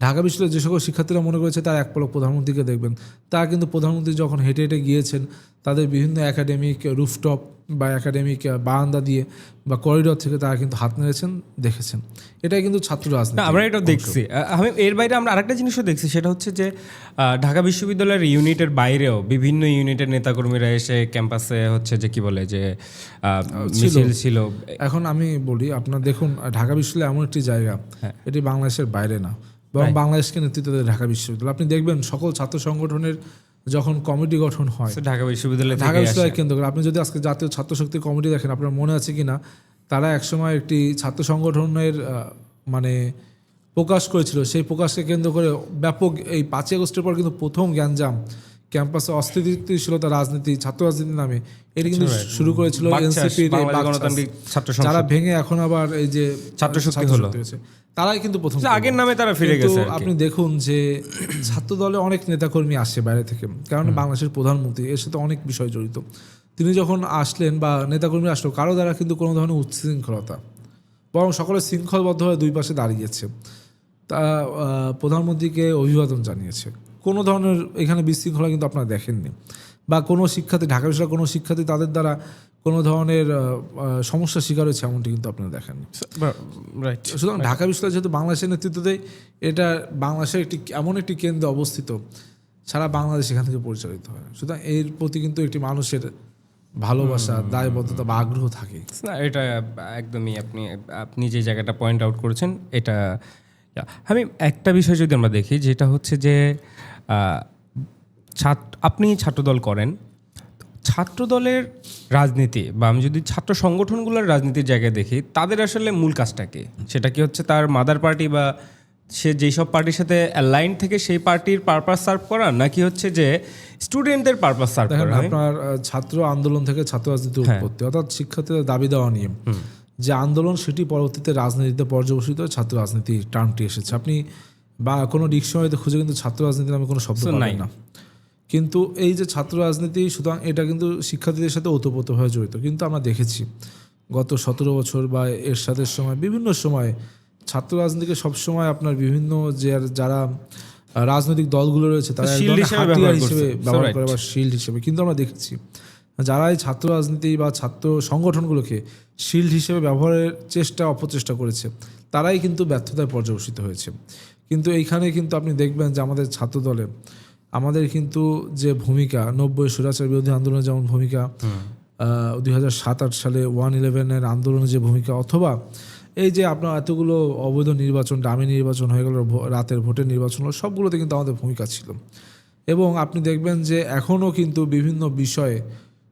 ঢাকা বিশ্ববিদ্যালয়ের যে সকল শিক্ষার্থীরা মনে করেছে তারা এক পলক প্রধানমন্ত্রীকে দেখবেন, তারা কিন্তু প্রধানমন্ত্রী যখন হেঁটে হেঁটে গিয়েছেন তাদের বিভিন্ন একাডেমিক রুফটপ বা একাডেমিক বারান্দা দিয়ে বা করিডর থেকে তারা কিন্তু হাত নেড়েছেন, দেখেছেন। এটাই কিন্তু ছাত্র রাজনীতি। আমরা এটাও দেখছি। আমি এর বাইরে আমরা আরেকটা জিনিসও দেখছি, সেটা হচ্ছে যে ঢাকা বিশ্ববিদ্যালয়ের ইউনিটের বাইরেও বিভিন্ন ইউনিটের নেতাকর্মীরা এসে ক্যাম্পাসে হচ্ছে যে কি বলে যে মিছিল ছিল। এখন আমি বলি, আপনার দেখুন ঢাকা বিশ্ববিদ্যালয় এমন একটি জায়গা, এটি বাংলাদেশের বাইরে না, বরং বাংলাদেশকে নেতৃত্ব দেয় ঢাকা বিশ্ববিদ্যালয়। আপনি দেখবেন সকল ছাত্র সংগঠনের যখন কমিটি গঠন হয় ঢাকা বিশ্ববিদ্যালয় কেন্দ্র করে, আপনি যদি আজকে জাতীয় ছাত্র শক্তি কমিটি দেখেন, আপনার মনে আছে কি না, তারা একসময় একটি ছাত্র সংগঠনের মানে প্রকাশ করেছিল, সেই প্রকাশকে কেন্দ্র করে ব্যাপক এই 5ই আগস্টের পর কিন্তু প্রথম গ্যাঞ্জাম ক্যাম্পাসে অস্থিতিশীলতা রাজনীতি, ছাত্র রাজনীতি নামে এটি কিন্তু শুরু করেছিল এনসিপির যারা ভেঙে এখন আবার এই যে ছাত্র শক্তি হলো, তারাই কিন্তু প্রথম আগের নামে তারা ফিরে গেছে। আপনি দেখুন যে ছাত্র দলে অনেক নেতাকর্মী আসে বাইরে থেকে, কারণ বাংলাদেশের প্রধানমন্ত্রী এর সাথে অনেক বিষয় জড়িত। তিনি যখন আসলেন বা নেতাকর্মী আসলো, কারো দ্বারা কিন্তু কোনো ধরনের উচ্ছৃঙ্খলতা, বরং সকলে শৃঙ্খলবদ্ধভাবে দুই পাশে দাঁড়িয়েছে, তা প্রধানমন্ত্রীকে অভিবাদন জানিয়েছে। কোনো ধরনের এখানে বিশৃঙ্খলা কিন্তু আপনারা দেখেননি, বা কোনো শিক্ষার্থী ঢাকা বিশ্ববিদ্যালয়ের কোনো শিক্ষার্থী তাদের দ্বারা কোনো ধরনের সমস্যার শিকার হয়েছে এমনটি কিন্তু আপনারা দেখেননি। সুতরাং ঢাকা বিশ্ববিদ্যালয় যেহেতু বাংলাদেশের নেতৃত্ব দেয়, এটা বাংলাদেশের একটি এমন একটি কেন্দ্রে অবস্থিত, সারা বাংলাদেশ এখান থেকে পরিচালিত হয়। সুতরাং এর প্রতি কিন্তু একটি মানুষের ভালোবাসা, দায়বদ্ধতা বা আগ্রহ থাকে। না, এটা একদমই আপনি যে জায়গাটা পয়েন্ট আউট করেছেন, এটা আমি একটা বিষয় যদি আমরা দেখি, যেটা হচ্ছে যে আপনি ছাত্রদল করেন, ছাত্রদলের রাজনীতি বা আমি যদি ছাত্র সংগঠনগুলোর রাজনীতির জায়গায় দেখি, তাদের আসলে মূল কাজটা কি? সেটা কি হচ্ছে তার মাদার পার্টি বা সে যেসব পার্টির সাথে অ্যালাইন থেকে সেই পার্টির পারপাস সার্ভ করা, নাকি হচ্ছে যে স্টুডেন্টদের পারপাস সার্ভ করা? আপনার ছাত্র আন্দোলন থেকে ছাত্র রাজনীতির উৎপত্তি, অর্থাৎ শিক্ষার্থীদের দাবি দেওয়া নিয়ে যে আন্দোলন, সেটি পরবর্তীতে রাজনীতিতে পর্যবসিত ছাত্র রাজনীতি টার্মটি এসেছে। আপনি বা কোনো ডিকশনারিতে খুঁজে কিন্তু ছাত্র রাজনীতির নামে কোনো শব্দ পাবেন না। কিন্তু এই যে ছাত্র রাজনীতি, সুতরাং এটা কিন্তু শিক্ষার্থীদের সাথে ওতপ্রোতভাবে জড়িত। কিন্তু আমরা দেখেছি গত 17 বছর বা এরশাদের সময় বিভিন্ন সময় ছাত্র রাজনীতিকে সবসময় আপনার বিভিন্ন যারা রাজনৈতিক দলগুলো রয়েছে তারা হাতিয়ার হিসেবে ব্যবহার করে বা শিল্ড হিসেবে। কিন্তু আমরা দেখেছি যারা এই ছাত্র রাজনীতি বা ছাত্র সংগঠনগুলোকে শিল্ড হিসেবে ব্যবহারের অপচেষ্টা করেছে, তারাই কিন্তু ব্যর্থতায় পর্যবসিত হয়েছে। কিন্তু এইখানে কিন্তু আপনি দেখবেন যে আমাদের ছাত্র দলে আমাদের কিন্তু যে ভূমিকা, 90 স্বৈরাচার বিরোধী আন্দোলনের যেমন ভূমিকা, 2007-8 সালে 1/11 আন্দোলনের যে ভূমিকা, অথবা এই যে আপনার এতগুলো অবৈধ নির্বাচন, ডামি নির্বাচন হয়ে গেল, রাতের ভোটের নির্বাচন হলো, সবগুলোতে কিন্তু আমাদের ভূমিকা ছিল। এবং আপনি দেখবেন যে এখনও কিন্তু বিভিন্ন বিষয়ে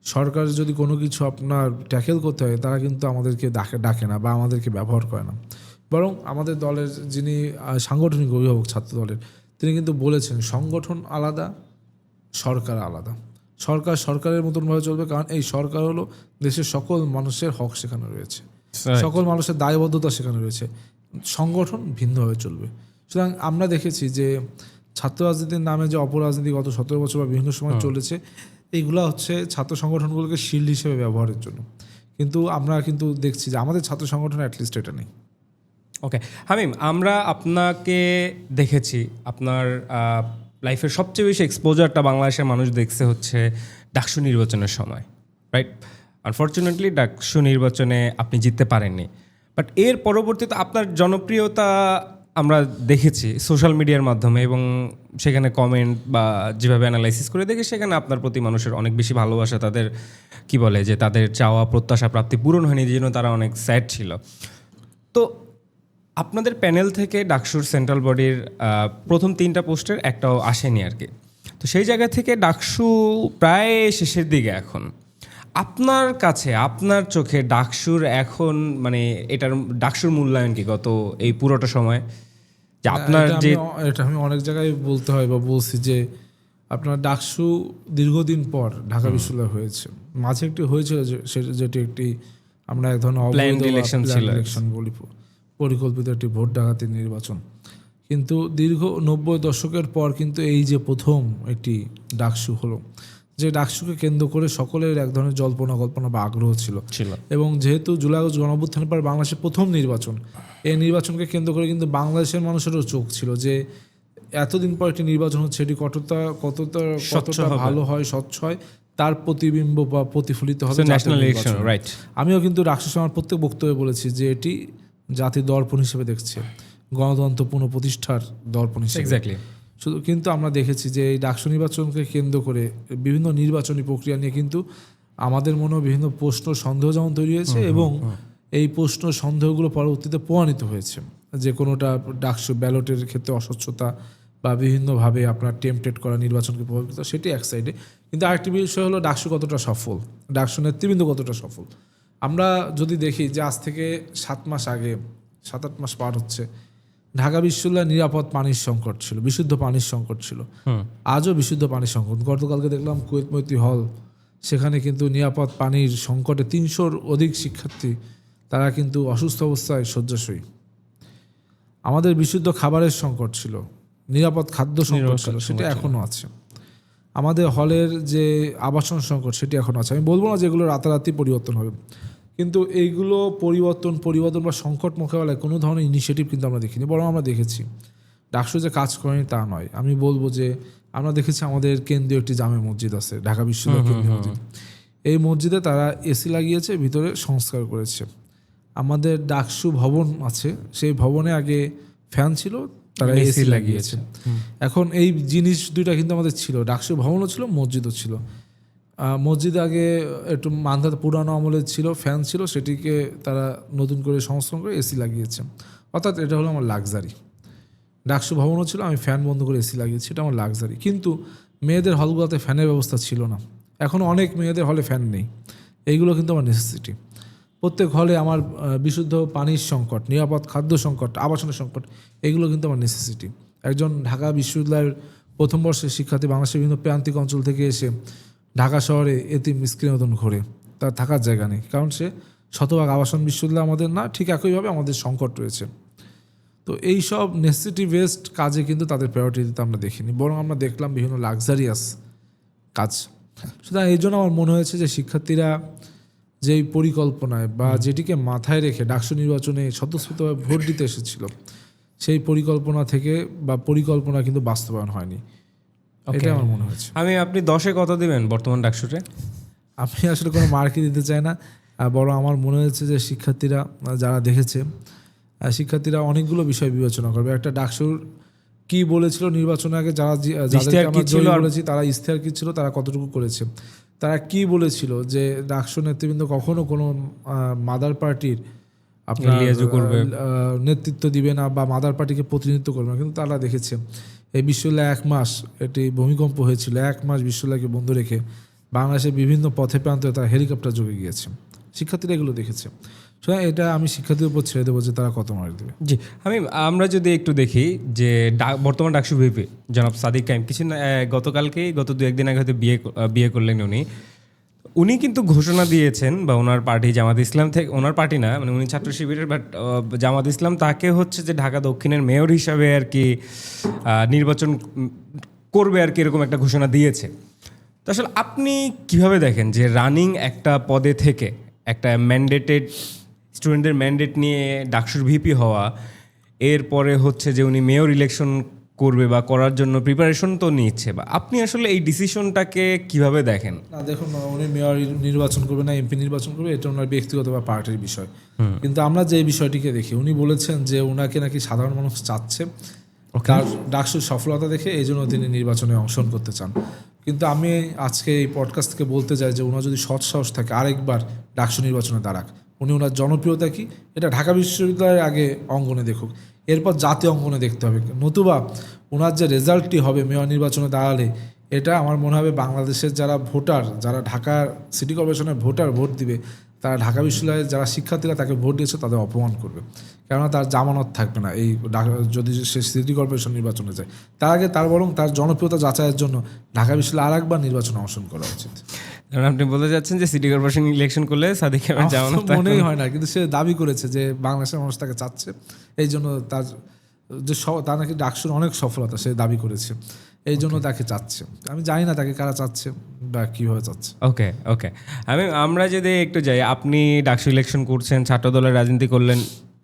সরকার যদি কোনো কিছু আপনার ট্যাকেল করতে হয়, তারা কিন্তু আমাদেরকে ডাকে না বা আমাদেরকে ব্যবহার করে না। বরং আমাদের দলের যিনি সাংগঠনিক অভিভাবক ছাত্র দলের, তিনি কিন্তু বলেছেন সংগঠন আলাদা, সরকার আলাদা। সরকার সরকারের মতনভাবে চলবে, কারণ এই সরকার হলো দেশের সকল মানুষের হক সেখানে রয়েছে, সকল মানুষের দায়বদ্ধতা সেখানে রয়েছে। সংগঠন ভিন্নভাবে চলবে। সুতরাং আমরা দেখেছি যে ছাত্র রাজনীতির নামে যে অপরাজনীতি গত 17 বছর বা বিভিন্ন সময় চলেছে, এইগুলো হচ্ছে ছাত্র সংগঠনগুলোকে শিল্ড হিসেবে ব্যবহারের জন্য। কিন্তু আমরা কিন্তু দেখছি যে আমাদের ছাত্র সংগঠন অ্যাটলিস্ট এটা নেই। ওকে হামিম, আমরা আপনাকে দেখেছি, আপনার লাইফের সবচেয়ে বেশি এক্সপোজারটা বাংলাদেশের মানুষ দেখছে হচ্ছে ডাকসু নির্বাচনের সময়, রাইট? আনফর্চুনেটলি ডাকসু নির্বাচনে আপনি জিততে পারেননি, বাট এর পরবর্তীতে আপনার জনপ্রিয়তা আমরা দেখেছি সোশ্যাল মিডিয়ার মাধ্যমে, এবং সেখানে কমেন্ট বা যেভাবে অ্যানালাইসিস করে দেখি, সেখানে আপনার প্রতি মানুষের অনেক বেশি ভালোবাসা, তাদের কি বলে যে তাদের চাওয়া প্রত্যাশা প্রাপ্তি পূরণ হয়নি, এই জন্য তারা অনেক স্যাড ছিল। তো আপনাদের প্যানেল থেকে ডাকসুর সেন্ট্রাল বডির প্রথম 3টা পোস্টের একটাও আসেনি আর কি। তো সেই জায়গা থেকে ডাকসু প্রায় শেষের দিকে এখন। আপনার কাছে, আপনার চোখে ডাকসুর এখন মানে এটার ডাকসুর মূল্যায়ন কি গত এই পুরোটা সময়? যে আপনার যে এটা আমি অনেক জায়গায় বলতে হয় বা বলছি যে আপনার ডাকসু দীর্ঘদিন পর ঢাকা বিশ্ববিদ্যালয় হয়েছে। মাঝে একটি হয়েছিল যেটি একটি আমরা এক ধরনের প্ল্যান্ড ইলেকশন বলি, পরিকল্পিত একটি ভোট ডাকাতির নির্বাচন। কিন্তু দীর্ঘ 90 দশকের পর কিন্তু এই যে প্রথম একটি ডাকসু হলো, যে ডাকসুকে কেন্দ্র করে সকলের এক ধরনের জল্পনা কল্পনা বা আগ্রহ ছিল। এবং যেহেতু জুলাই আগস্ট গণঅভ্যুত্থানের পর বাংলাদেশের প্রথম নির্বাচন, এই নির্বাচনকে কেন্দ্র করে কিন্তু বাংলাদেশের মানুষেরও চোখ ছিল যে এতদিন পর একটি নির্বাচন হচ্ছে, এটি কতটা ভালো হয়, স্বচ্ছ হয়, তার প্রতিবিম্ব বা প্রতিফলিত হবে ন্যাশনাল ইলেকশন, রাইট। আমিও কিন্তু ডাকসু আমার প্রত্যেক বক্তব্যে বলেছি যে এটি জাতির দর্পণ হিসেবে দেখছে, গণতন্ত্র পুনঃপ্রতিষ্ঠার দর্পণ হিসেবে। এক্স্যাক্টলি। শুধু কিন্তু আমরা দেখেছি যে এই ডাকসু নির্বাচনকে কেন্দ্র করে বিভিন্ন নির্বাচনী প্রক্রিয়া নিয়ে কিন্তু আমাদের মনেও বিভিন্ন প্রশ্ন সন্দেহ যেমন তৈরি হয়েছে, এবং এই প্রশ্ন সন্দেহগুলো পরবর্তীতে প্রমাণিত হয়েছে যে কোনোটা ডাকসু ব্যালটের ক্ষেত্রে অস্বচ্ছতা বা বিভিন্নভাবে আপনার টেম্পটেড করা নির্বাচনকে প্রভাবিত, সেটি এক সাইডে। কিন্তু আরেকটি বিষয় হলো ডাকসু কতটা সফল, ডাকসু নেতৃবৃন্দ কতটা সফল। আমরা যদি দেখি যে আজ থেকে 7 মাস আগে, 7-8 মাস পার হচ্ছে, ঢাকা বিশ্ববিদ্যালয়ে নিরাপদ পানির সংকট ছিল, বিশুদ্ধ পানির সংকট ছিল। আজও বিশুদ্ধ পানির সংকট। গতকালকে দেখলাম কুয়েত মৈত্রী হল, সেখানে কিন্তু নিরাপদ পানির সংকটে 300-র অধিক শিক্ষার্থী তারা কিন্তু অসুস্থ অবস্থায় শয্যাশয়ী। আমাদের বিশুদ্ধ খাবারের সংকট ছিল, নিরাপদ খাদ্য সংকট ছিল, সেটা এখনও আছে। আমাদের হলের যে আবাসন সংকট, সেটি এখনও আছে। আমি বলবো না যেগুলো রাতারাতি পরিবর্তন হবে, কিন্তু এইগুলো পরিবর্তন বা সংকট মোকাবেলায় কোনো ধরনের ইনিশিয়েটিভ কিন্তু আমরা দেখিনি। বরং আমরা দেখেছি ডাকসু যে কাজ করেনি তা নয়, আমি বলবো যে আমরা দেখেছি আমাদের কেন্দ্রীয় একটি জামে মসজিদ আছে, ঢাকা বিশ্ববিদ্যালয় কেন্দ্রীয় মসজিদ। এই মসজিদে তারা এসি লাগিয়েছে, ভিতরে সংস্কার করেছে। আমাদের ডাকসু ভবন আছে, সেই ভবনে আগে ফ্যান ছিল, তারা এসি লাগিয়েছে। এখন এই জিনিস দুইটা কিন্তু আমাদের ছিল, ডাকসু ভবনও ছিল, মসজিদও ছিল। মসজিদে আগে একটু মান্ধাতা পুরানো আমলের ছিল, ফ্যান ছিল, সেটিকে তারা নতুন করে সংস্করণ করে এসি লাগিয়েছে। অর্থাৎ এটা হলো আমার লাক্সারি। ডাকসু ভবনও ছিল, আমি ফ্যান বন্ধ করে এসি লাগিয়েছি, এটা আমার লাক্সারি। কিন্তু মেয়েদের হলগুলোতে ফ্যানের ব্যবস্থা ছিল না, এখন অনেক মেয়েদের হলে ফ্যান নেই। এইগুলো কিন্তু আমার নেসেসিটি। প্রত্যেক হলে আমার বিশুদ্ধ পানির সংকট, নিরাপদ খাদ্য সংকট, আবাসনের সংকট, এগুলো কিন্তু আমার নেসেসিটি। একজন ঢাকা বিশ্ববিদ্যালয়ের প্রথম বর্ষের শিক্ষার্থী বাংলাদেশের বিভিন্ন প্রান্তিক অঞ্চল থেকে এসে ঢাকা শহরে এতিম মিসকিনের মতন ঘোরে, তার থাকার জায়গা নেই, কারণ সে শতভাগ আবাসন বিশ্ববিদ্যালয় আমাদের না। ঠিক একইভাবে আমাদের সংকট রয়েছে। তো এই সব নেসেসিটি বেসড কাজে কিন্তু তাদের প্রায়োরিটি দিতে আমরা দেখিনি, বরং আমরা দেখলাম বিভিন্ন লাক্সারিয়াস কাজ। সুতরাং এই জন্য আমার মনে হয়েছে যে শিক্ষার্থীরা যেই পরিকল্পনায় বা যেটিকে মাথায় রেখে ডাকসু নির্বাচনে স্বতঃস্ফূর্তভাবে ভোট দিতে এসেছিল, সেই পরিকল্পনা থেকে বা পরিকল্পনা কিন্তু বাস্তবায়ন হয়নি, এটা আমার মনে হয়েছে। আপনি 10-এ কত দিবেন বর্তমান ডাকসুতে? আমি আসলে কোনো মার্কই দিতে চাই না, বরং আমার মনে হয়েছে যে শিক্ষার্থীরা যারা দেখেছে, শিক্ষার্থীরা অনেকগুলো বিষয় বিবেচনা করবে। একটা ডাকসুর কি বলেছিল নির্বাচনের আগে, যাদেরকে আমরা জয়ী বলেছি তারা ইশতেহার কি ছিল, তারা কতটুকু করেছে, তারা কি বলেছিল যে ডাকসু নেতৃবৃন্দ কখনো কোনো মাদার পার্টির আপনার নেতৃত্ব দিবে না বা মাদার পার্টিকে প্রতিনিধিত্ব করবে না। কিন্তু তারা দেখেছে এই বিশ্ববিদ্যালয়ে 1 মাস এটি ভূমিকম্প হয়েছিল, 1 মাস বিশ্ববিদ্যালয়কে বন্ধ রেখে বাংলাদেশের বিভিন্ন পথে প্রান্তে তারা হেলিকপ্টার যোগে গিয়েছে। শিক্ষার্থীরা এগুলো দেখেছে। সুতরাং এটা আমি শিক্ষার্থীদের উপর ছেড়ে দেবো যে তারা কত মার্ক দেবে। জি, আমরা যদি একটু দেখি যে বর্তমান ডাকসু ভিপি জনাব সাদিক কায়েম গত 2-1 দিন আগে হয়তো বিয়ে করলেন উনি কিন্তু ঘোষণা দিয়েছেন, বা ওনার পার্টি জামাত ইসলাম থেকে, ওনার পার্টি না, মানে উনি ছাত্র শিবিরের, বাট জামাত ইসলাম তাকে হচ্ছে যে ঢাকা দক্ষিণের মেয়র হিসাবে আর কি নির্বাচন করবে আর কি, এরকম একটা ঘোষণা দিয়েছে। তো আসলে আপনি কিভাবে দেখেন যে রানিং একটা পদে থেকে একটা ম্যান্ডেটেড স্টুডেন্টদের ম্যান্ডেট নিয়ে ডাকসুর ভিপি হওয়া, এরপরে হচ্ছে যে উনি মেয়র ইলেকশন করবে বা করার জন্য প্রিপারেশন তো নিচ্ছে, বা আপনি আসলে এই ডিসিশনটাকে কিভাবে দেখেন? না দেখুন, উনি মেয়র নির্বাচন করবে না এমপি নির্বাচন করবে, এটা ওনার ব্যক্তিগত বা পার্টির বিষয়। কিন্তু আমরা যে বিষয়টিকে দেখি, উনি বলেছেন যে ওনাকে নাকি সাধারণ মানুষ চাচ্ছে, ডাকসুর সফলতা দেখে এই জন্য তিনি নির্বাচনে অংশগ্রহণ করতে চান। কিন্তু আমি আজকে এই পডকাস্ট থেকে বলতে চাই যে ওনার যদি সৎ সাহস থাকে আরেকবার ডাকসু নির্বাচনে দাঁড়াক, উনি ওনার জনপ্রিয়তা কি এটা ঢাকা বিশ্ববিদ্যালয়ের আগে অঙ্গনে দেখুক, এরপর জাতীয় অঙ্গনে দেখতে হবে। নতুবা ওনার যে রেজাল্টটি হবে মেয়র নির্বাচনে দাঁড়ালে, এটা আমার মনে হবে বাংলাদেশের যারা ভোটার, যারা ঢাকা সিটি কর্পোরেশনের ভোট দিবে, তারা ঢাকা বিশ্ববিদ্যালয়ের যারা শিক্ষার্থীরা তাকে ভোট দিয়েছে তাদের অপমান করবে, কেননা তার জামানত থাকবে না এই যদি সে সিটি কর্পোরেশন নির্বাচনে যায়। তার আগে বরং তার জনপ্রিয়তা যাচাইয়ের জন্য ঢাকা বিশ্ববিদ্যালয়ে আরেকবার নির্বাচনে অংশগ্রহণ করা উচিত। আপনি বলতে যাচ্ছেন যে সিটি কর্পোরেশন ইলেকশন করলে সাদিক কায়েমের জামানত মনেই হয় না, কিন্তু সে দাবি করেছে যে বাংলাদেশের মানুষ তাকে চাচ্ছে, এই জন্য তার নাকি ডাকসুর অনেক সফলতা সে দাবি করেছে। এই জন্য তাকে চাচ্ছে। আমি জানি না তাকে কারা চাচ্ছে বা কীভাবে চাচ্ছে। ওকে ওকে, আমরা যদি একটু যাই, আপনি ডাকসু ইলেকশন করছেন, ছাত্র দলের রাজনীতি করলেন,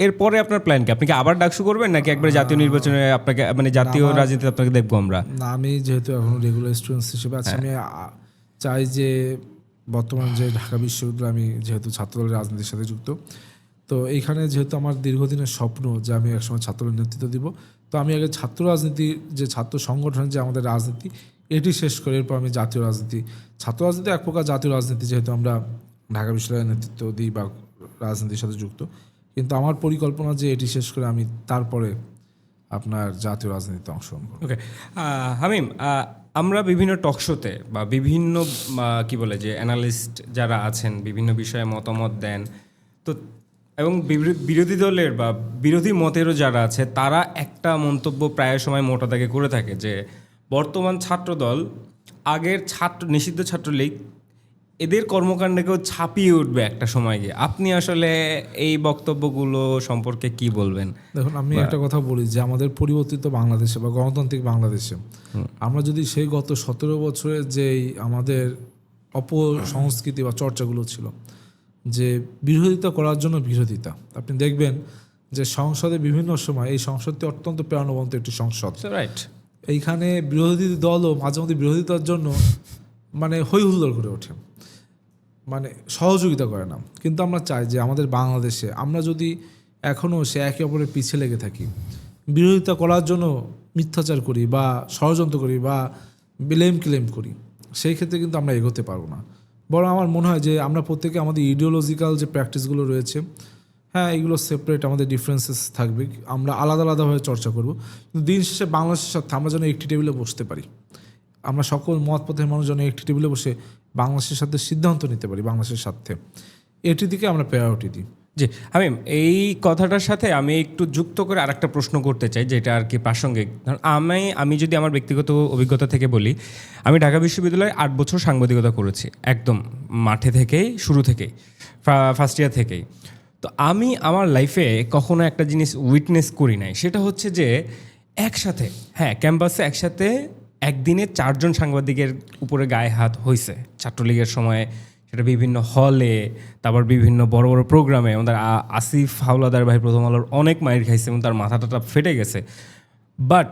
এরপরে আপনার প্ল্যান কি? আপনি কি আবার ডাকসু করবেন নাকি একবারে জাতীয় নির্বাচনে আপনাকে মানে জাতীয় রাজনীতি আপনাকে দেখবো আমরা? না, আমি যেহেতু এখনো রেগুলার স্টুডেন্টস হিসেবে আছি, আমি চাই যে বর্তমান যে ঢাকা বিশ্ববিদ্যালয়, আমি যেহেতু ছাত্রদলের রাজনীতির সাথে যুক্ত, তো এইখানে যেহেতু আমার দীর্ঘদিনের স্বপ্ন যে আমি একসময় ছাত্রদলের নেতৃত্ব দিব, তো আমি আগে ছাত্র রাজনীতি, যে ছাত্র সংগঠনের যে আমাদের রাজনীতি, এটি শেষ করে এরপর আমি জাতীয় রাজনীতি, ছাত্র রাজনীতি এক প্রকার জাতীয় রাজনীতি, যেহেতু আমরা ঢাকা বিশ্ববিদ্যালয়ের নেতৃত্ব দিই বা রাজনীতির সাথে যুক্ত, কিন্তু আমার পরিকল্পনা যে এটি শেষ করে আমি তারপরে আপনার জাতীয় রাজনীতিতে অংশগ্রহণ করব। ওকে, হামিম, আমরা বিভিন্ন টকশোতে বা বিভিন্ন কি বলে যে অ্যানালিস্ট যারা আছেন বিভিন্ন বিষয়ে মতামত দেন, তো এবং বিরোধী দলের বা বিরোধী মতেরও যারা আছে তারা একটা মন্তব্য প্রায় সময় মোটা দাগে করে থাকে যে বর্তমান ছাত্রদল আগের নিষিদ্ধ ছাত্রলীগ এদের কর্মকাণ্ডকেও ছাপিয়ে উঠবে একটা সময় গিয়ে। আপনি আসলে এই বক্তব্যগুলো সম্পর্কে কি বলবেন? দেখুন, আমি একটা কথা বলি যে আমাদের পরিবর্তিত বাংলাদেশে বা গণতান্ত্রিক বাংলাদেশে আমরা যদি সেই গত 17 বছরের যেই আমাদের অপসংস্কৃতি বা চর্চাগুলো ছিল, যে বিরোধিতা করার জন্য বিরোধিতা, আপনি দেখবেন যে সংসদে বিভিন্ন সময়, এই সংসদটি অত্যন্ত প্রাণবন্ত একটি সংসদ, রাইট, এইখানে বিরোধী দলও মাঝে মধ্যে বিরোধিতার জন্য মানে হই হুল্লোড় করে ওঠে, মানে সহযোগিতা করে না। কিন্তু আমরা চাই যে আমাদের বাংলাদেশে আমরা যদি এখনও সে একে অপরের পিছিয়ে লেগে থাকি, বিরোধিতা করার জন্য মিথ্যাচার করি বা ষড়যন্ত্র করি বা ক্লেম করি, সেই ক্ষেত্রে কিন্তু আমরা এগোতে পারবো না। বরং আমার মনে হয় যে আমরা প্রত্যেকে আমাদের ইডিওলজিক্যাল যে প্র্যাকটিসগুলো রয়েছে, হ্যাঁ এগুলো সেপারেট, আমাদের ডিফারেন্সেস থাকবে, আমরা আলাদা আলাদাভাবে চর্চা করব, কিন্তু দিন শেষে বাংলাদেশের সাথে আমরা যেন একটি টেবিলে বসতে পারি, আমরা সকল মত পথের মানুষ যেন একটি টেবিলে বসে বাংলাদেশের সাথে সিদ্ধান্ত নিতে পারি, বাংলাদেশের স্বার্থে, এটি দিকে আমরা প্রায়োরিটি দিই। জি হামিম, এই কথাটার সাথে আমি একটু যুক্ত করে আরেকটা প্রশ্ন করতে চাই, যেটা আর কি প্রাসঙ্গিক। আমি যদি আমার ব্যক্তিগত অভিজ্ঞতা থেকে বলি, আমি ঢাকা বিশ্ববিদ্যালয়ে 8 বছর সাংবাদিকতা করেছি, একদম মাঠে থেকেই, শুরু থেকেই, ফার্স্ট ইয়ার থেকেই। তো আমি আমার লাইফে কখনো একটা জিনিস উইটনেস করি নাই, সেটা হচ্ছে যে একসাথে, হ্যাঁ ক্যাম্পাসে একসাথে একদিনে 4 জন সাংবাদিকের উপরে গায়ে হাত হয়েছে ছাত্রলীগের সময়, সেটা বিভিন্ন হলে, তারপর বিভিন্ন বড় বড় প্রোগ্রামে। আমাদের আসিফ হাওলাদার ভাই প্রথম আলোর অনেক মাইর খাইছে এবং তার মাথাটা ফেটে গেছে। বাট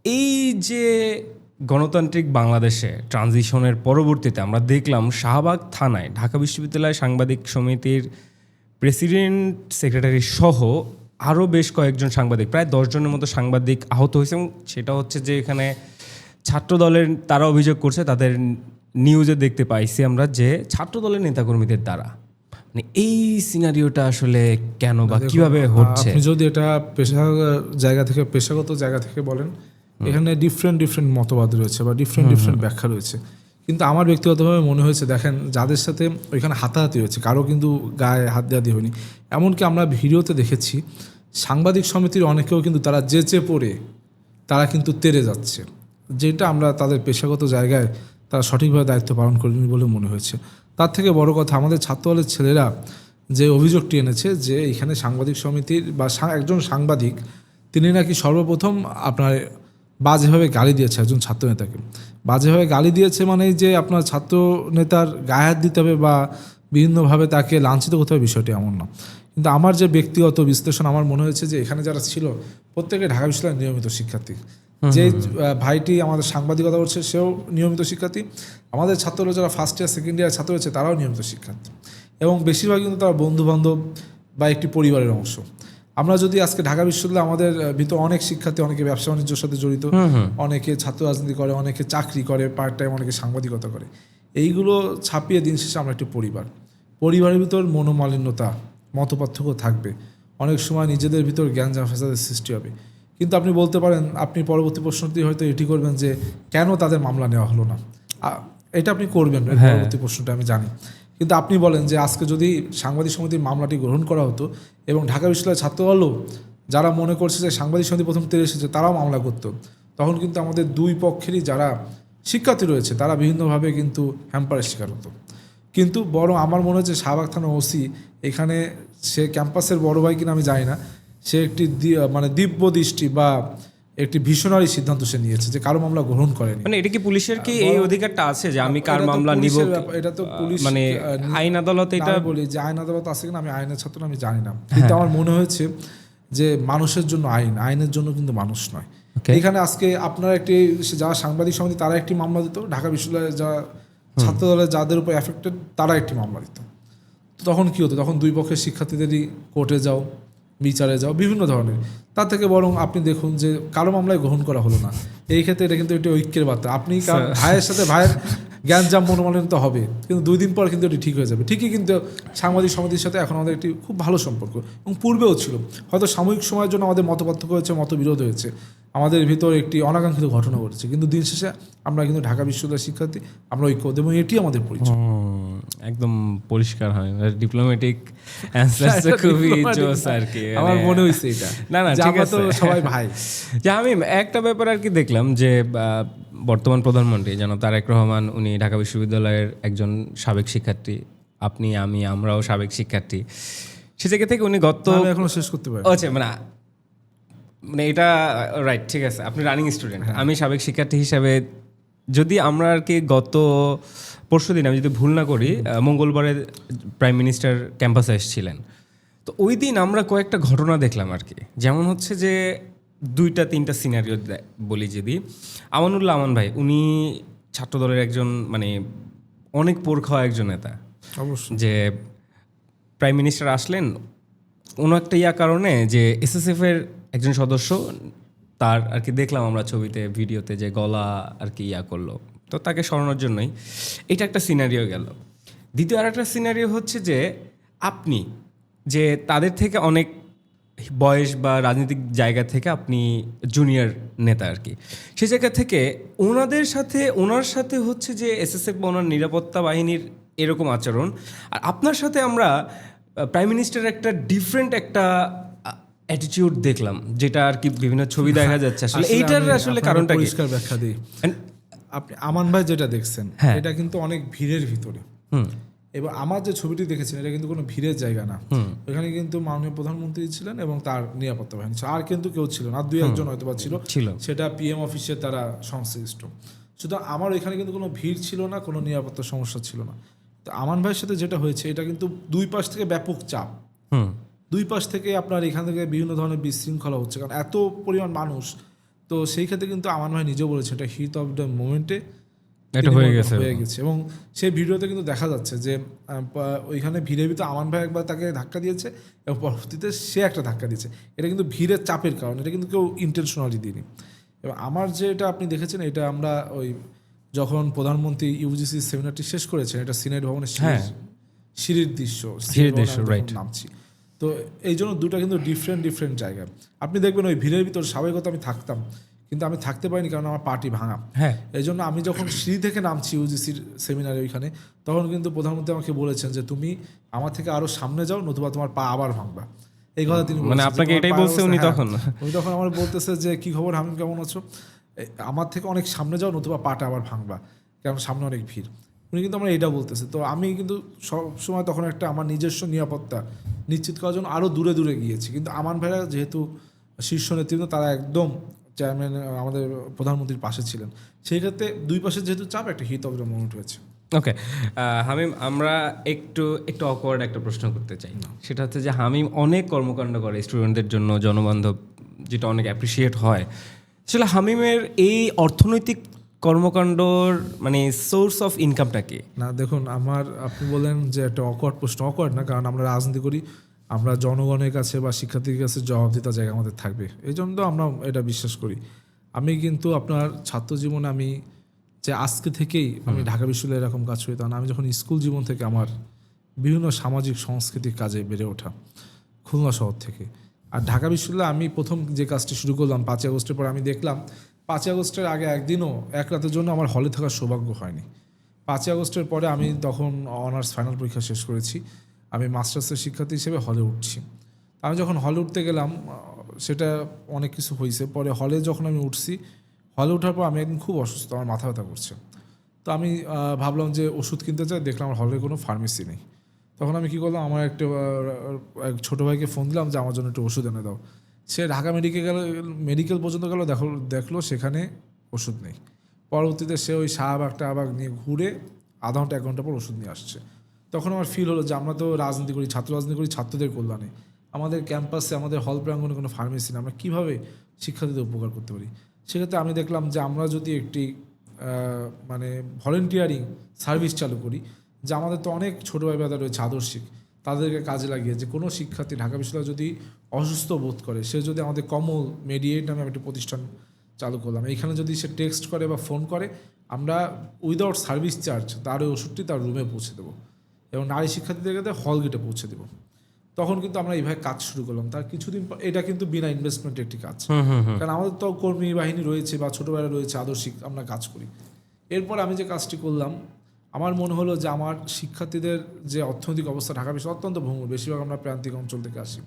এই যে গণতান্ত্রিক বাংলাদেশে ট্রানজিশনের পরবর্তীতে আমরা দেখলাম শাহবাগ থানায় ঢাকা বিশ্ববিদ্যালয় সাংবাদিক সমিতির প্রেসিডেন্ট, সেক্রেটারি সহ আরও বেশ কয়েকজন সাংবাদিক, প্রায় 10 জনের মতো সাংবাদিক আহত হয়েছে। এবং সেটা হচ্ছে যে এখানে ছাত্রদলের, তারা অভিযোগ করছে, তাদের নিউজে দেখতে পাইছি আমরা যে ছাত্রদলের নেতাকর্মীদের দ্বারা। মানে এই সিনারিওটা আসলে কেন বা কিভাবে হচ্ছে? আপনি যদি এটা পেশাগত জায়গা থেকে বলেন, এখানে ডিফারেন্ট মতবাদ রয়েছে বা ডিফারেন্ট ব্যাখ্যা রয়েছে, কিন্তু আমার ব্যক্তিগতভাবে মনে হয়েছে, দেখেন যাদের সাথে ওইখানে হাতাহাতি হয়েছে, কারো কিন্তু গায়ে হাত দেওয়া হয়নি। এমনকি আমরা ভিডিওতে দেখেছি সাংবাদিক সমিতির অনেকেও কিন্তু তারা যেচে পড়ে তারা কিন্তু তেড়ে যাচ্ছে, যেটা আমরা তাদের পেশাগত জায়গায় তারা সঠিকভাবে দায়িত্ব পালন করেনি বলে মনে হয়েছে। তার থেকে বড় কথা, আমাদের ছাত্রদলের ছেলেরা যে অভিযোগটি এনেছে যে এখানে সাংবাদিক সমিতির বা একজন সাংবাদিক, তিনি নাকি সর্বপ্রথম আপনার বাজেভাবে গালি দিয়েছে একজন ছাত্র নেতাকে। বাজেভাবে গালি দিয়েছে মানে যে আপনার ছাত্র নেতার গায়ে হাত দিতে হবে বা বিভিন্নভাবে তাকে লাঞ্ছিত করতে হবে, বিষয়টি এমন না। কিন্তু আমার যে ব্যক্তিগত বিশ্লেষণ, আমার মনে হয়েছে যে এখানে যারা ছিল প্রত্যেকে ঢাকা বিশ্ববিদ্যালয়ের নিয়মিত শিক্ষার্থী। যে ভাইটি আমাদের সাংবাদিকতা করছে সেও নিয়মিত শিক্ষার্থী, আমাদের ছাত্ররা যারা ফার্স্ট ইয়ার সেকেন্ড ইয়ার ছাত্র রয়েছে তারাও নিয়মিত শিক্ষার্থী, এবং বেশিরভাগ কিন্তু তারা বন্ধুবান্ধব বা একটি পরিবারের অংশ। আমরা যদি আজকে ঢাকা বিশ্ববিদ্যালয়ে আমাদের ভিতর অনেক শিক্ষার্থী, অনেকে ব্যবসা বাণিজ্যের সাথে জড়িত, অনেকে ছাত্র রাজনীতি করে, অনেকে চাকরি করে পার্ট টাইম, অনেকে সাংবাদিকতা করে, এইগুলো ছাপিয়ে দিন শেষে আমরা একটি পরিবারের ভিতর মনোমালিন্যতা, মতপার্থক্য থাকবে, অনেক সময় নিজেদের ভিতর জ্ঞানজাম ফ্যাসাদের সৃষ্টি হবে। কিন্তু আপনি বলতে পারেন, আপনি পরবর্তী প্রশ্নটি হয়তো এটি করবেন যে কেন তাদের মামলা নেওয়া হলো না, এটা আপনি করবেন পরবর্তী প্রশ্নটা আমি জানি। কিন্তু আপনি বলেন যে আজকে যদি সাংবাদিক সমিতির মামলাটি গ্রহণ করা হতো এবং ঢাকা বিশ্ববিদ্যালয়ের ছাত্রদলও যারা মনে করছে যে সাংবাদিক সমিতি প্রথম তেড়ে এসেছে তারাও মামলা করতো, তখন কিন্তু আমাদের দুই পক্ষেরই যারা শিক্ষার্থী রয়েছে তারা বিভিন্নভাবে কিন্তু হ্যাম্পারের শিকার হতো। কিন্তু বরং আমার মনে হচ্ছে শাহবাগ থানা ওসি এখানে, সে ক্যাম্পাসের বড় ভাই কিনা আমি জানি না, সে একটি মানে দিব্য দৃষ্টি বা একটি ভিশনারি সিদ্ধান্ত সে নিয়েছে যে কারো মামলা গ্রহণ করেনি। মানে এটা কি পুলিশের কি এই অধিকারটা আছে যে আমি কার এটা তো মামলা নিব? পুলিশের ব্যাপার, এটা তো পুলিশ মানে আইন আদালতে এটা আমি বলি যে আইন আদালত আছে কিনা, আমি আইনের ছাত্র না, আমি জানি না, কিন্তু আমার মনে হয়েছে যে মানুষের জন্য আইন, আইনের জন্য কিন্তু মানুষ নয়। এখানে আজকে আপনারা একটি যারা সাংবাদিক সমিতি তারা একটি মামলা দিত, ঢাকা বিশ্ববিদ্যালয়ের যারা ছাত্র দলের যাদের উপর এফেক্টেড তারা একটি মামলা দিত। তো তখন কী হতো, তখন দুই পক্ষের শিক্ষার্থীদেরই কোর্টে যাও, বিচারে যাও, বিভিন্ন ধরনের। তার থেকে বরং আপনি দেখুন যে কারো মামলায় গ্রহণ করা হলো না, এই ক্ষেত্রে এটা কিন্তু একটি ঐক্যের বার্তা। আপনি ভাইয়ের সাথে ভাইয়ের জ্ঞানজাম মনোমালিন্য হবে, কিন্তু 2 দিন পর কিন্তু এটি ঠিক হয়ে যাবে। ঠিকই, কিন্তু সাংবাদিক সমিতির সাথে এখন আমাদের একটি খুব ভালো সম্পর্ক, এবং পূর্বেও ছিল। হয়তো সাময়িক সময়ের জন্য আমাদের মতপার্থক্য হয়েছে, মতবিরোধ হয়েছে, আমাদের ভিতর একটি অনাকাঙ্ক্ষিত ঘটনা ঘটেছে, কিন্তু দিন শেষে আমরা কিন্তু ঢাকা বিশ্ববিদ্যালয়ের শিক্ষার্থী, আমরা ঐক্যবদ্ধ, এবং এটি আমাদের পরিচয়। একদম পরিষ্কার হয়, ডিপ্লোম্যাটিক অ্যানসারটা খুবই জোস আর কি। আমার মনে হয়েছে এটা। না ঠিক আছে, সবাই ভাই। যে আমি একটা ব্যাপার আর কি দেখলাম যে বর্তমান প্রধানমন্ত্রী যেন তারেক রহমান, উনি ঢাকা বিশ্ববিদ্যালয়ের একজন সাবেক শিক্ষার্থী, আপনি আমি আমরাও সাবেক শিক্ষার্থী। সে জায়গা থেকে উনি এখনো শেষ করতে পারি, আচ্ছা মানে এটা রাইট, ঠিক আছে, আপনি রানিং স্টুডেন্ট, আমি সাবেক শিক্ষার্থী হিসাবে যদি আমরা আর কি গত পরশুদিন আমি যদি ভুল না করি মঙ্গলবারে প্রাইম মিনিস্টার ক্যাম্পাসে এসেছিলেন, তো ওই দিন আমরা কয়েকটা ঘটনা দেখলাম আর কি। যেমন হচ্ছে যে 2-3টা সিনারিও বলি যদি, আমানুল্লাহ আমান ভাই, উনি ছাত্রদলের একজন মানে অনেক পোর খাওয়া একজন নেতা, অবশ্যই। যে প্রাইম মিনিস্টার আসলেন কোনো একটা কারণে, যে এসএসএফ এর একজন সদস্য, তার আর কি দেখলাম আমরা ছবিতে ভিডিওতে যে গলা আর কি করলো, তো তাকে সরানোর জন্যই। এটা একটা সিনারিও গেল। দ্বিতীয় আর একটা সিনারিও হচ্ছে যে আপনি যে তাদের থেকে অনেক বয়স বা রাজনৈতিক জায়গা থেকে আপনি জুনিয়র নেতা আর কি, সেই জায়গা থেকে ওনার সাথে হচ্ছে যে এসএসএফ বা ওনার নিরাপত্তা বাহিনীর এরকম আচরণ, আর আপনার সাথে আমরা প্রাইম মিনিস্টারের একটা ডিফারেন্ট একটা অ্যাটিটিউড দেখলাম, যেটা আর কি বিভিন্ন ছবি দেখা যাচ্ছে। আসলে এইটার আসলে কারণটা কি? পরিষ্কার ব্যাখ্যা দিই। আপনি আমান ভাই যেটা দেখছেন, এটা কিন্তু অনেক ভিড়ের ভিতরে। এবার আমার যে ছবিটি দেখেছেন, এটা কিন্তু কোনো ভিড়ের জায়গা না। এখানে কিন্তু মাননীয় প্রধানমন্ত্রী ছিলেন এবং তার নিরাপত্তা বাহিনী ছিল, আর কিন্তু কেউ ছিল না, 2-1 হয়তো বা ছিল, সেটা পিএম অফিসে তারা সংশ্লিষ্ট। সুতরাং আমার এখানে কিন্তু কোনো ভিড় ছিল না, কোনো নিরাপত্তা সমস্যা ছিল না। তো আমান ভাইয়ের সাথে যেটা হয়েছে, এটা কিন্তু দুই পাশ থেকে ব্যাপক চাপ, দুই পাশ থেকে আপনার এখান থেকে বিভিন্ন ধরনের বিশৃঙ্খলা হচ্ছে, কারণ এত পরিমাণ মানুষ। তো সেই ক্ষেত্রে কিন্তু আমান ভাই নিজেও বলেছে এটা হিট অফ দ্য মোমেন্টে এটা হয়ে গেছে। এবং সেই ভিডিওতে কিন্তু দেখা যাচ্ছে যে ওইখানে ভিড়ের ভিতরে আমান ভাই একবার তাকে ধাক্কা দিয়েছে এবং পরবর্তীতে সে একটা ধাক্কা দিয়েছে। এটা কিন্তু ভিড়ের চাপের কারণে, এটা কিন্তু কেউ ইন্টেনশনালি দিইনি। এবং আমার যেটা আপনি দেখেছেন, এটা আমরা ওই যখন প্রধানমন্ত্রী ইউজিসি সেমিনারটি শেষ করেছেন, এটা সিনেট ভবনের সিঁড়ির দৃশ্য নামছি। তো এই জন্য দুটো কিন্তু ডিফারেন্ট জায়গা। আপনি দেখবেন ওই ভিড়ের ভিতর স্বাভাবিকতা আমি থাকতাম, কিন্তু আমি থাকতে পারিনি কারণ আমার পার্টি ভাঙা। এই জন্য আমি যখন সিঁড়ি থেকে নামছি ইউজিসির সেমিনারে ওইখানে, তখন কিন্তু প্রধানমন্ত্রী আমাকে বলেছেন যে তুমি আমার থেকে আরো সামনে যাও, নতুবা তোমার পা আবার ভাঙবা। এই কথা তিনি মানে আপনাকে এটাই বলছে উনি তখন? উনি তখন আমার বলতেছে যে কি খবর হামিম, কেমন আছো, আমার থেকে অনেক সামনে যাও, নতুবা পাটা আবার ভাঙবা, কারণ সামনে অনেক ভিড়। উনি কিন্তু আমার এটা বলতেছে। তো আমি কিন্তু সবসময় তখন একটা আমার নিজস্ব নিরাপত্তা নিশ্চিত করার জন্য আরও দূরে গিয়েছি। কিন্তু আমান ভাইরা যেহেতু শীর্ষ নেতৃত্ব, তারা একদম চেয়ারম্যান আমাদের প্রধানমন্ত্রীর পাশে ছিলেন, সেই ক্ষেত্রে দুই পাশে যেহেতু চাপ, একটা হিট অফ দ্য মোমেন্ট হয়েছে। ওকে হামিম, আমরা একটু অকওয়ার্ড একটা প্রশ্ন করতে চাই, সেটা হচ্ছে যে হামিম অনেক কর্মকাণ্ড করে স্টুডেন্টদের জন্য, জনবান্ধব, যেটা অনেক অ্যাপ্রিসিয়েট হয়। আসলে হামিমের এই অর্থনৈতিক কর্মকাণ্ডর মানে সোর্স অফ ইনকামটা কি? না দেখুন, আপনি বলেন যে একটা অকওয়ার্ড প্রশ্ন, অকওয়ার্ড না, কারণ আমরা রাজনীতি করি, আমরা জনগণের কাছে বা শিক্ষার্থীর কাছে জবাবদিহিতার জায়গা আমাদের থাকবে, এই জন্য তো আমরা এটা বিশ্বাস করি। আমি কিন্তু আপনার ছাত্র জীবনে আমি যে আজকে থেকেই আমি ঢাকা বিশ্ববিদ্যালয়ে এরকম কাজ করি, তখন আমি যখন স্কুল জীবন থেকে আমার বিভিন্ন সামাজিক সাংস্কৃতিক কাজে বেড়ে ওঠা খুলনা শহর থেকে। আর ঢাকা বিশ্ববিদ্যালয়ে আমি প্রথম যে কাজটি শুরু করলাম 5ই আগস্টের পর, আমি দেখলাম 5ই আগস্টের আগে একদিনও এক রাতের জন্য আমার হলে থাকার সৌভাগ্য হয়নি। 5ই আগস্টের পরে আমি তখন অনার্স ফাইনাল পরীক্ষা শেষ করেছি, আমি মাস্টার্সের শিক্ষার্থী হিসেবে হলে উঠছি। আমি যখন হলে উঠতে গেলাম, সেটা অনেক কিছু হয়েছে। পরে হলে যখন আমি উঠছি, হলে ওঠার পর আমি একদিন খুব অসুস্থ, আমার মাথা ব্যথা করছে। তো আমি ভাবলাম যে ওষুধ কিনতে চাই, দেখলাম আমার হলে কোনো ফার্মেসি নেই। তখন আমি কী করলাম, আমার এক ছোটো ভাইকে ফোন দিলাম যে আমার জন্য একটু ওষুধ এনে দাও। সে ঢাকা মেডিকেল পর্যন্ত গেল, দেখলো সেখানে ওষুধ নেই। পরবর্তীতে সে ওই শাহবাগ নিয়ে ঘুরে আধা ঘন্টা 1 ঘন্টা পর ওষুধ নিয়ে আসছে। তখন আমার ফিল হলো যে আমরা তো রাজনীতি করি, ছাত্র রাজনীতি করি ছাত্রদের কল্যাণে। আমাদের ক্যাম্পাসে, আমাদের হল প্রাঙ্গণে কোনো ফার্মেসি নেই, আমরা কীভাবে শিক্ষার্থীদের উপকার করতে পারি। সেক্ষেত্রে আমি দেখলাম যে আমরা যদি একটি মানে ভলেন্টিয়ারিং সার্ভিস চালু করি, যে আমাদের তো অনেক ছোটো ভাই ব্রাদার রয়েছে আদর্শিক, তাদেরকে কাজে লাগিয়ে যে কোনো শিক্ষার্থী ঢাকা বিশ্ববিদ্যালয়ে যদি অসুস্থ বোধ করে, সে যদি আমাদের কমল মেডিয়েট নামে একটি প্রতিষ্ঠান চালু করলাম, এইখানে যদি সে টেক্সট করে বা ফোন করে, আমরা উইদাউট সার্ভিস চার্জ তার ওই ওষুধটি তার রুমে পৌঁছে দেবো এবং নারী শিক্ষার্থীদেরকে হল গেটে পৌঁছে দেবো। তখন কিন্তু আমরা এইভাবে কাজ শুরু করলাম। তার কিছুদিন পর এটা কিন্তু বিনা ইনভেস্টমেন্টের একটি কাজ, কারণ আমাদের তো কর্মী বাহিনী রয়েছে বা ছোটো ভাইরা রয়েছে আদর্শিক, আমরা কাজ করি। এরপর আমি যে কাজটি করলাম, আমার মনে হলো যে আমার শিক্ষার্থীদের যে অর্থনৈতিক অবস্থা ঢাকা বিশ্ব অত্যন্ত ভঙ্গুর, বেশিরভাগ আমরা প্রান্তিক অঞ্চল থেকে আসি,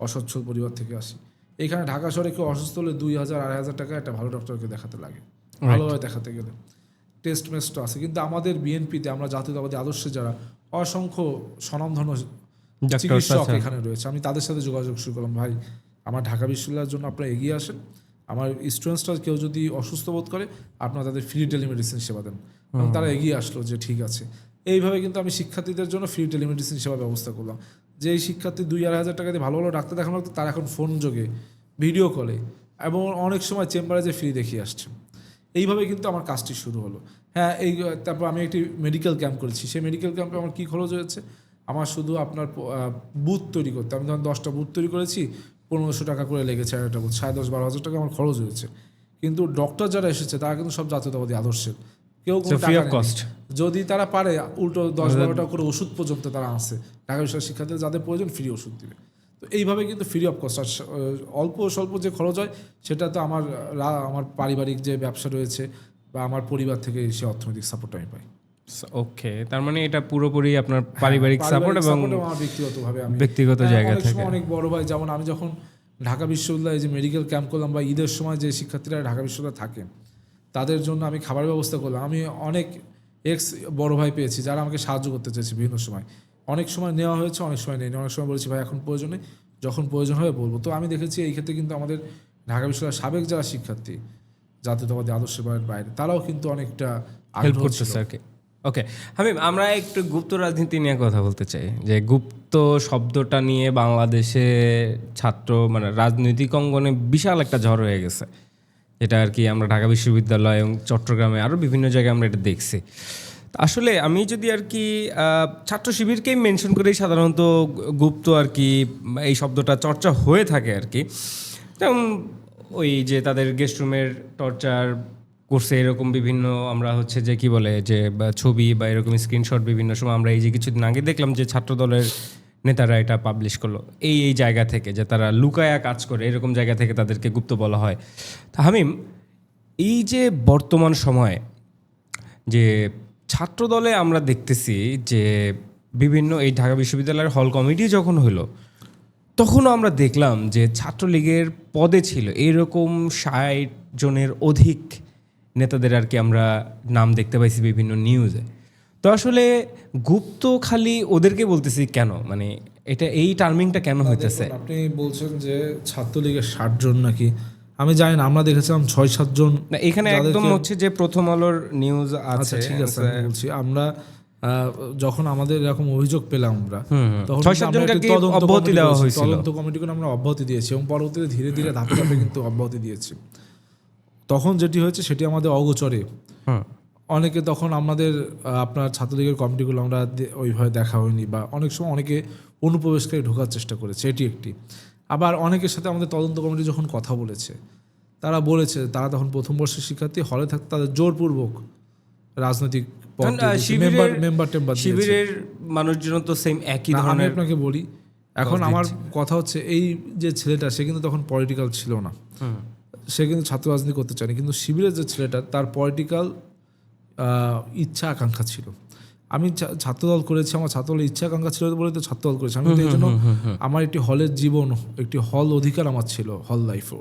অসচ্ছল পরিবার থেকে আসি। এখানে ঢাকা শহরে কেউ অসুস্থ হলে 2,000-2,500 টাকা একটা ভালো ডক্টরকে দেখাতে লাগে, ভালোভাবে দেখাতে গেলে টেস্ট মেস্ট আছে। কিন্তু আমাদের বিএনপিতে, আমরা জাতীয়তাবাদী আদর্শে যারা অসংখ্য স্বনামধন্য চিকিৎসক এখানে রয়েছে, আমি তাদের সাথে যোগাযোগ শুরু করলাম, ভাই আমার ঢাকা বিশ্ববিদ্যালয়ের জন্য আপনারা এগিয়ে আসেন, আমার স্টুডেন্টসরা কেউ যদি অসুস্থ বোধ করে আপনারা তাদের ফ্রি টেলিমেডিসিন সেবা দেন। এবং তারা এগিয়ে আসলো যে ঠিক আছে। এইভাবে কিন্তু আমি শিক্ষার্থীদের জন্য ফ্রি টেলিমেডিসিন সেবা ব্যবস্থা করলাম। যে এই শিক্ষার্থী 2,000-2,500 টাকা দিয়ে ভালো ভালো ডাক্তার দেখানো লাগতো, তারা এখন ফোন যোগে, ভিডিও কলে এবং অনেক সময় চেম্বারে যে ফ্রি দেখিয়ে আসছে। এইভাবে কিন্তু আমার কাজটি শুরু হলো। হ্যাঁ, তারপর আমি একটি মেডিকেল ক্যাম্প করেছি। সেই মেডিকেল ক্যাম্পে আমার কী খরচ হয়েছে, আমার শুধু আপনার বুথ তৈরি করতে, আমি যখন 10টা বুথ তৈরি করেছি 1,500 টাকা করে লেগেছে, একটা বুথ 10,500-12,000 টাকা আমার খরচ হয়েছে। কিন্তু ডক্টর যারা এসেছে তারা কিন্তু সব জাতীয়তাবাদী আদর্শের, কেউ কোনো টাকা নেই। যদি তারা পারে উল্টো 10-12 টাকা করে ওষুধ পর্যন্ত তারা আসে, ঢাকা বিশ্ববিদ্যালয়ের শিক্ষার্থীদের যাদের প্রয়োজন ফ্রি ওষুধ দিবে। তো এইভাবে কিন্তু ফ্রি অফ কস্ট। আর অল্প স্বল্প যে খরচ হয় সেটা তো আমার পারিবারিক যে ব্যবসা রয়েছে বা আমার পরিবার থেকে সে অর্থনৈতিক সাপোর্ট আমি পাই। ওকে, তার মানে এটা পুরোপুরি আপনার পারিবারিক সাপোর্ট এবং ব্যক্তিগতভাবে আমি ব্যক্তিগত জায়গা থেকে। অনেক বড় ভাই, যেমন আমি যখন ঢাকা বিশ্ববিদ্যালয়ে যে মেডিকেল ক্যাম্প করলাম বা ঈদের সময় যে শিক্ষার্থীরা ঢাকা বিশ্ববিদ্যালয়ে থাকে তাদের জন্য আমি খাবার ব্যবস্থা করলাম। আমি অনেক বড় ভাই পেয়েছি যারা আমাকে সাহায্য করতে চেয়েছে বিভিন্ন সময়। অনেক সময় নেওয়া হয়েছে, অনেক সময় নেই, অনেক সময় বলেছি ভাই এখন প্রয়োজন নেই, যখন প্রয়োজন হবে বলবো। তো আমি দেখেছি এই ক্ষেত্রে কিন্তু আমাদের ঢাকা বিশ্ববিদ্যালয়ের সাবেক যারা শিক্ষার্থী জাতীয়তাবাদী আদর্শের বাইরে, তারাও কিন্তু অনেকটা হেল্প করতেছে আর কি। ওকে হামিম, আমরা একটু গুপ্ত রাজনীতি নিয়ে কথা বলতে চাই। যে গুপ্ত শব্দটা নিয়ে বাংলাদেশে ছাত্র মানে রাজনৈতিক অঙ্গনে বিশাল একটা ঝড় হয়ে গেছে, যেটা আর কি আমরা ঢাকা বিশ্ববিদ্যালয় এবং চট্টগ্রামে আরও বিভিন্ন জায়গায় আমরা এটা দেখছি। আসলে আমি যদি আর কি ছাত্র শিবিরকেই মেনশন করেই সাধারণত গুপ্ত আর কি এই শব্দটা চর্চা হয়ে থাকে আর কি। যেমন ওই যে তাদের গেস্ট রুমের টর্চার করছে এরকম বিভিন্ন আমরা হচ্ছে যে কি বলে যে ছবি বা এরকম স্ক্রিনশট বিভিন্ন সময় আমরা এই যে কিছুদিন আগে দেখলাম যে ছাত্র দলের নেতারা এটা পাবলিশ করলো এই জায়গা থেকে, যে তারা লুকায়া কাজ করে এরকম জায়গা থেকে তাদেরকে গুপ্ত বলা হয়। তা হামিম, এই যে বর্তমান সময়ে যে ছাত্র দলে আমরা দেখতেছি যে বিভিন্ন এই ঢাকা বিশ্ববিদ্যালয়ের হল কমিটি যখন হলো তখনও আমরা দেখলাম যে ছাত্রলীগের পদে ছিল এরকম 60 জনের অধিক নেতাদের আর কি আমরা নাম দেখতে পাইছি বিভিন্ন নিউজে। তো আসলে গুপ্ত খালি ওদেরকে বলতেছি কেন, মানে এটা এই টার্মিংটা কেন হইতেছে? আপনি বলছেন যে ছাত্রলীগের 60 জন নাকি, আমি জানি না, আমরা দেখেছিলাম 6-7 জন। না, এখানে একদম হচ্ছে যে প্রথম আলোর নিউজ আছে। ঠিক আছে, আমি বলছি আমরা যখন আমাদের এরকম অভিযোগ পেলাম আমরা তখন তদন্ত কমিটিকে আমরা অব্যাহতি দিয়েছি এবং পরবর্তীতে ধীরে ধীরে ধাপে ধাপে কিন্তু অব্যাহতি দিয়েছি। তখন যেটি হয়েছে সেটি আমাদের অগোচরে অনেকে, তখন আমাদের আপনার ছাত্রলীগের কমিটিগুলো আমরা ওইভাবে দেখা হয়নি বা অনেক সময় অনেকে অনুপ্রবেশকারী ঢোকার চেষ্টা করেছে, এটি একটি। আবার অনেকের সাথে আমাদের তদন্ত কমিটি যখন কথা বলেছে তারা বলেছে তারা তখন প্রথম বর্ষের শিক্ষার্থী, হলে থাকতে তাদের জোরপূর্বক রাজনৈতিক শিবিরের মানুষজন তো সেম একই ধরনের। আমি আপনাকে বলি, এখন আমার কথা হচ্ছে এই যে ছেলেটা সে কিন্তু তখন পলিটিক্যাল ছিল না, সে কিন্তু ছাত্র রাজনীতি করতে চায়নি, কিন্তু শিবিরের যে ছেলেটা তার পলিটিক্যাল ইচ্ছা আকাঙ্ক্ষা ছিল। আমি ছাত্রদল করেছি, আমার ছাত্রদলের ইচ্ছা আকাঙ্ক্ষা ছিল বলে তো ছাত্রদল করেছি আমি। এই জন্য আমার একটি হলের জীবন, একটি হল অধিকার আমার ছিল, হল লাইফও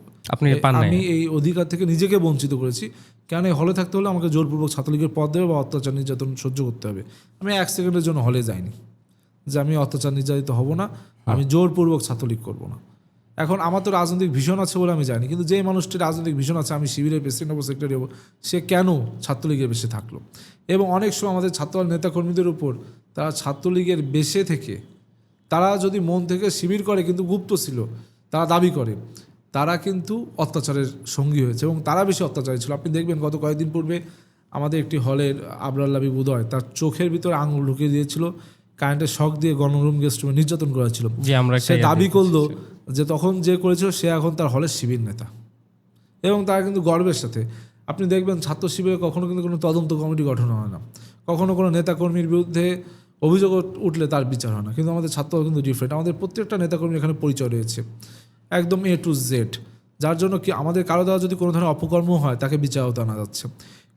আমি এই অধিকার থেকে নিজেকে বঞ্চিত করেছি। কেন এই হলে থাকতে হলে আমাকে জোরপূর্বক ছাত্রলীগের পদ দেবে বা অত্যাচার নির্যাতন সহ্য করতে হবে। আমি 1 সেকেন্ডের জন্য হলে যাইনি যে আমি অত্যাচার নির্যাতিত হব না, আমি জোরপূর্বক ছাত্রলীগ করব না। এখন আমার তো রাজনৈতিক ভিশন আছে বলে আমি জানি, কিন্তু যেই মানুষটির রাজনৈতিক ভিশন আছে, আমি শিবিরের প্রেসিডেন্ট হবো, সেক্রেটারি হবো, সে কেন ছাত্রলীগের বেশে থাকলো? এবং অনেক সময় আমাদের ছাত্রদল নেতাকর্মীদের উপর তারা ছাত্রলীগের বেশে থেকে, তারা যদি মন থেকে শিবির করে কিন্তু গুপ্ত ছিল, তারা দাবি করে, তারা কিন্তু অত্যাচারের সঙ্গী হয়েছে এবং তারা বেশি অত্যাচারী ছিল। আপনি দেখবেন গত কয়েকদিন পূর্বে আমাদের একটি হলের আবরাল্লাবি উদয় তার চোখের ভিতরে আঙুল ঢুকিয়ে দিয়েছিল, কারেন্টের শক দিয়ে গণরুম গেস্ট রুমে নির্যাতন করা ছিল। সে দাবি করলো যে তখন যে করেছিল সে এখন তার হলের শিবির নেতা, এবং তারা কিন্তু গর্বের সাথে। আপনি দেখবেন ছাত্র শিবিরে কখনো কিন্তু কোনো তদন্ত কমিটি গঠন হয় না, কখনো কোনো নেতাকর্মীর বিরুদ্ধে অভিযোগ উঠলে তার বিচার হয় না, কিন্তু আমাদের ছাত্র কিন্তু ডিফারেন্ট। আমাদের প্রত্যেকটা নেতাকর্মীর এখানে পরিচয় রয়েছে একদম A to Z, যার জন্য কি আমাদের কারো দ্বারা যদি কোনো ধরনের অপকর্ম হয় তাকে বিচার হতে আনা যাচ্ছে,